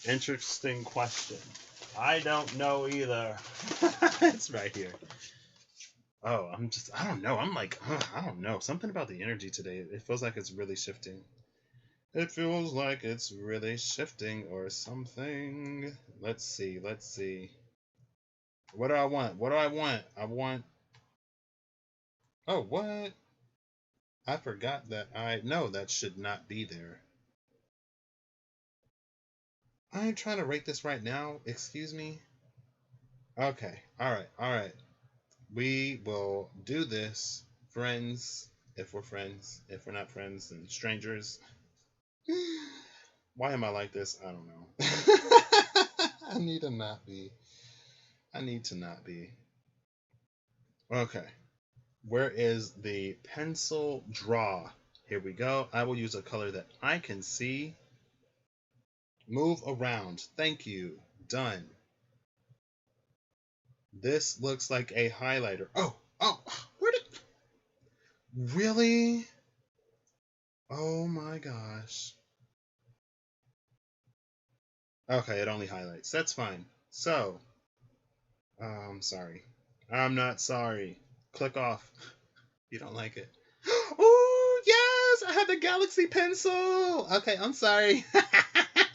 Interesting question. I don't know either. It's right here. Oh, I don't know. I'm like, I don't know. Something about the energy today. It feels like it's really shifting. It feels like it's really shifting or something. Let's see. What do I want? I want... Oh, what? I forgot that no, that should not be there. I ain't trying to rate this right now. Excuse me. Okay. All right. We will do this, friends, if we're friends. If we're not friends, then strangers. Why am I like this? I don't know. I need to not be. Okay. Where is the pencil draw? Here we go. I will use a color that I can see. Move around. Thank you. Done. This looks like a highlighter. Oh, where did... Really? Oh my gosh. Okay, it only highlights. That's fine. So, I'm sorry. I'm not sorry. Click off. You don't like it. Oh, yes! I have the Galaxy Pencil! Okay, I'm sorry.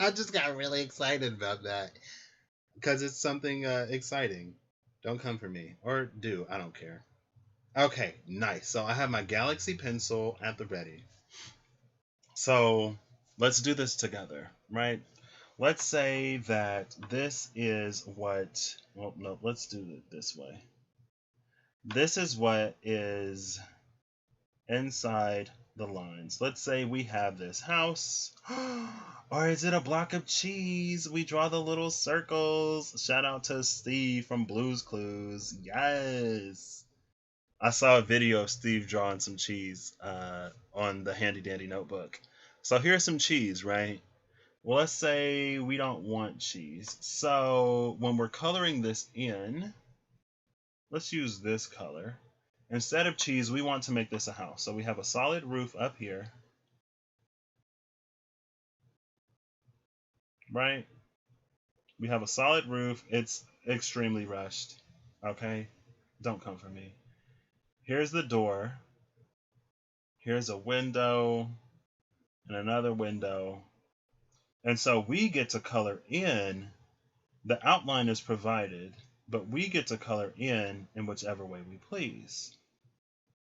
I just got really excited about that. Because it's something exciting. Don't come for me. Or do. I don't care. Okay, nice. So I have my Galaxy Pencil at the ready. So let's do this together, right? Let's say that this is what... Well, no, let's do it this way. This is what is inside the lines. Let's say we have this house. Or is it a block of cheese? We draw the little circles. Shout out to Steve from Blue's Clues. Yes. I saw a video of Steve drawing some cheese on the handy dandy notebook. So here's some cheese, right? Well, let's say we don't want cheese. So when we're coloring this in, let's use this color. Instead of cheese, we want to make this a house. So we have a solid roof up here, right? We have a solid roof. It's extremely rushed, okay? Don't come for me. Here's the door. Here's a window and another window. And so we get to color in. The outline is provided, but we get to color in whichever way we please.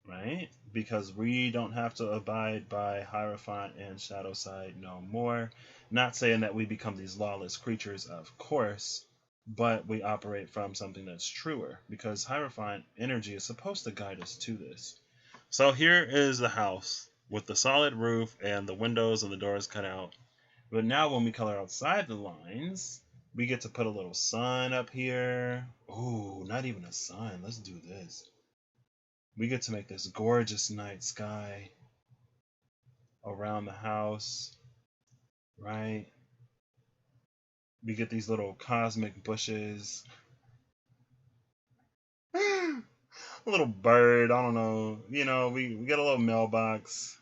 right? Because we don't have to abide by Hierophant and Shadow Side no more. Not saying that we become these lawless creatures, of course, but we operate from something that's truer, because Hierophant energy is supposed to guide us to this. So here is the house with the solid roof and the windows and the doors cut out. But now when we color outside the lines, we get to put a little sun up here. Ooh, not even a sun. Let's do this. We get to make this gorgeous night sky around the house, right? We get these little cosmic bushes. A little bird, I don't know. We get a little mailbox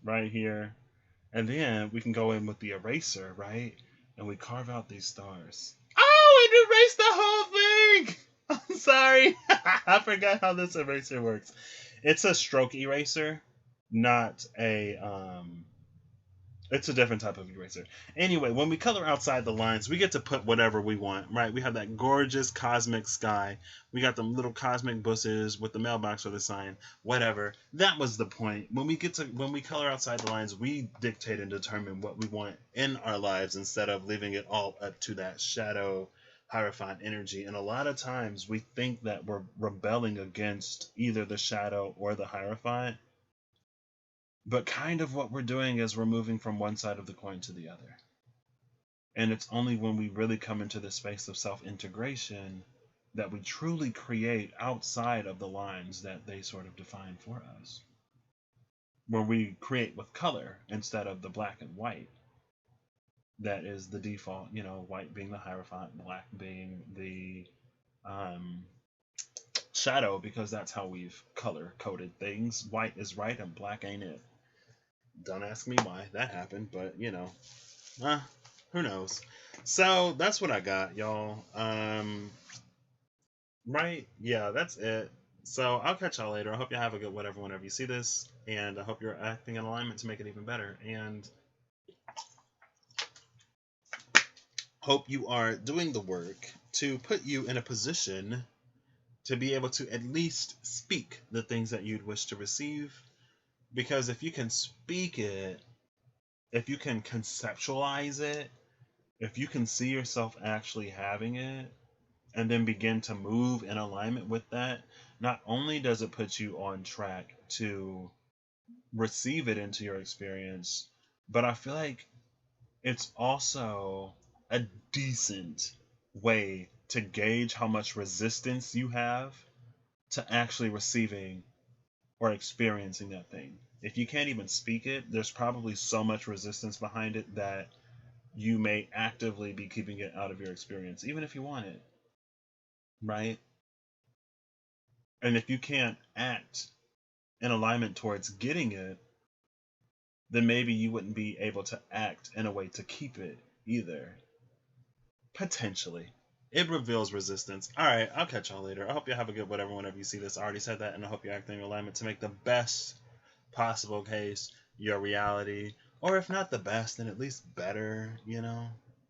right here. And then we can go in with the eraser, right? And we carve out these stars. Oh, it erased the whole thing! I'm sorry. I forgot how this eraser works. It's a stroke eraser, not a it's a different type of eraser. Anyway, when we color outside the lines, we get to put whatever we want, right? We have that gorgeous cosmic sky. We got the little cosmic bushes with the mailbox or the sign, whatever. That was the point. When we color outside the lines, we dictate and determine what we want in our lives instead of leaving it all up to that shadow Hierophant energy. And a lot of times we think that we're rebelling against either the shadow or the Hierophant. But kind of what we're doing is we're moving from one side of the coin to the other. And it's only when we really come into the space of self-integration that we truly create outside of the lines that they sort of define for us. Where we create with color instead of the black and white. That is the default, white being the Hierophant, black being the shadow, because that's how we've color coded things. White is right and black ain't it. Don't ask me why that happened, but who knows? So that's what I got, y'all. Right? Yeah, that's it. So I'll catch y'all later. I hope you have a good whatever whenever you see this, and I hope you're acting in alignment to make it even better. And hope you are doing the work to put you in a position to be able to at least speak the things that you'd wish to receive. Because if you can speak it, if you can conceptualize it, if you can see yourself actually having it and then begin to move in alignment with that, not only does it put you on track to receive it into your experience, but I feel like it's also a decent way to gauge how much resistance you have to actually receiving or experiencing that thing. If you can't even speak it, there's probably so much resistance behind it that you may actively be keeping it out of your experience, even if you want it, right? And if you can't act in alignment towards getting it, then maybe you wouldn't be able to act in a way to keep it either. Potentially. It reveals resistance. Alright, I'll catch y'all later. I hope you have a good whatever whenever you see this. I already said that, and I hope you're acting in alignment to make the best possible case your reality. Or if not the best, then at least better,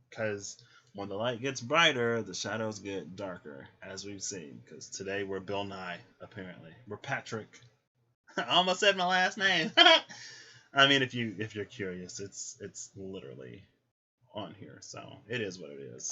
Because when the light gets brighter, the shadows get darker, as we've seen. Because today we're Bill Nye, apparently. We're Patrick. I almost said my last name. I mean, if you're curious, it's literally on here, so it is what it is.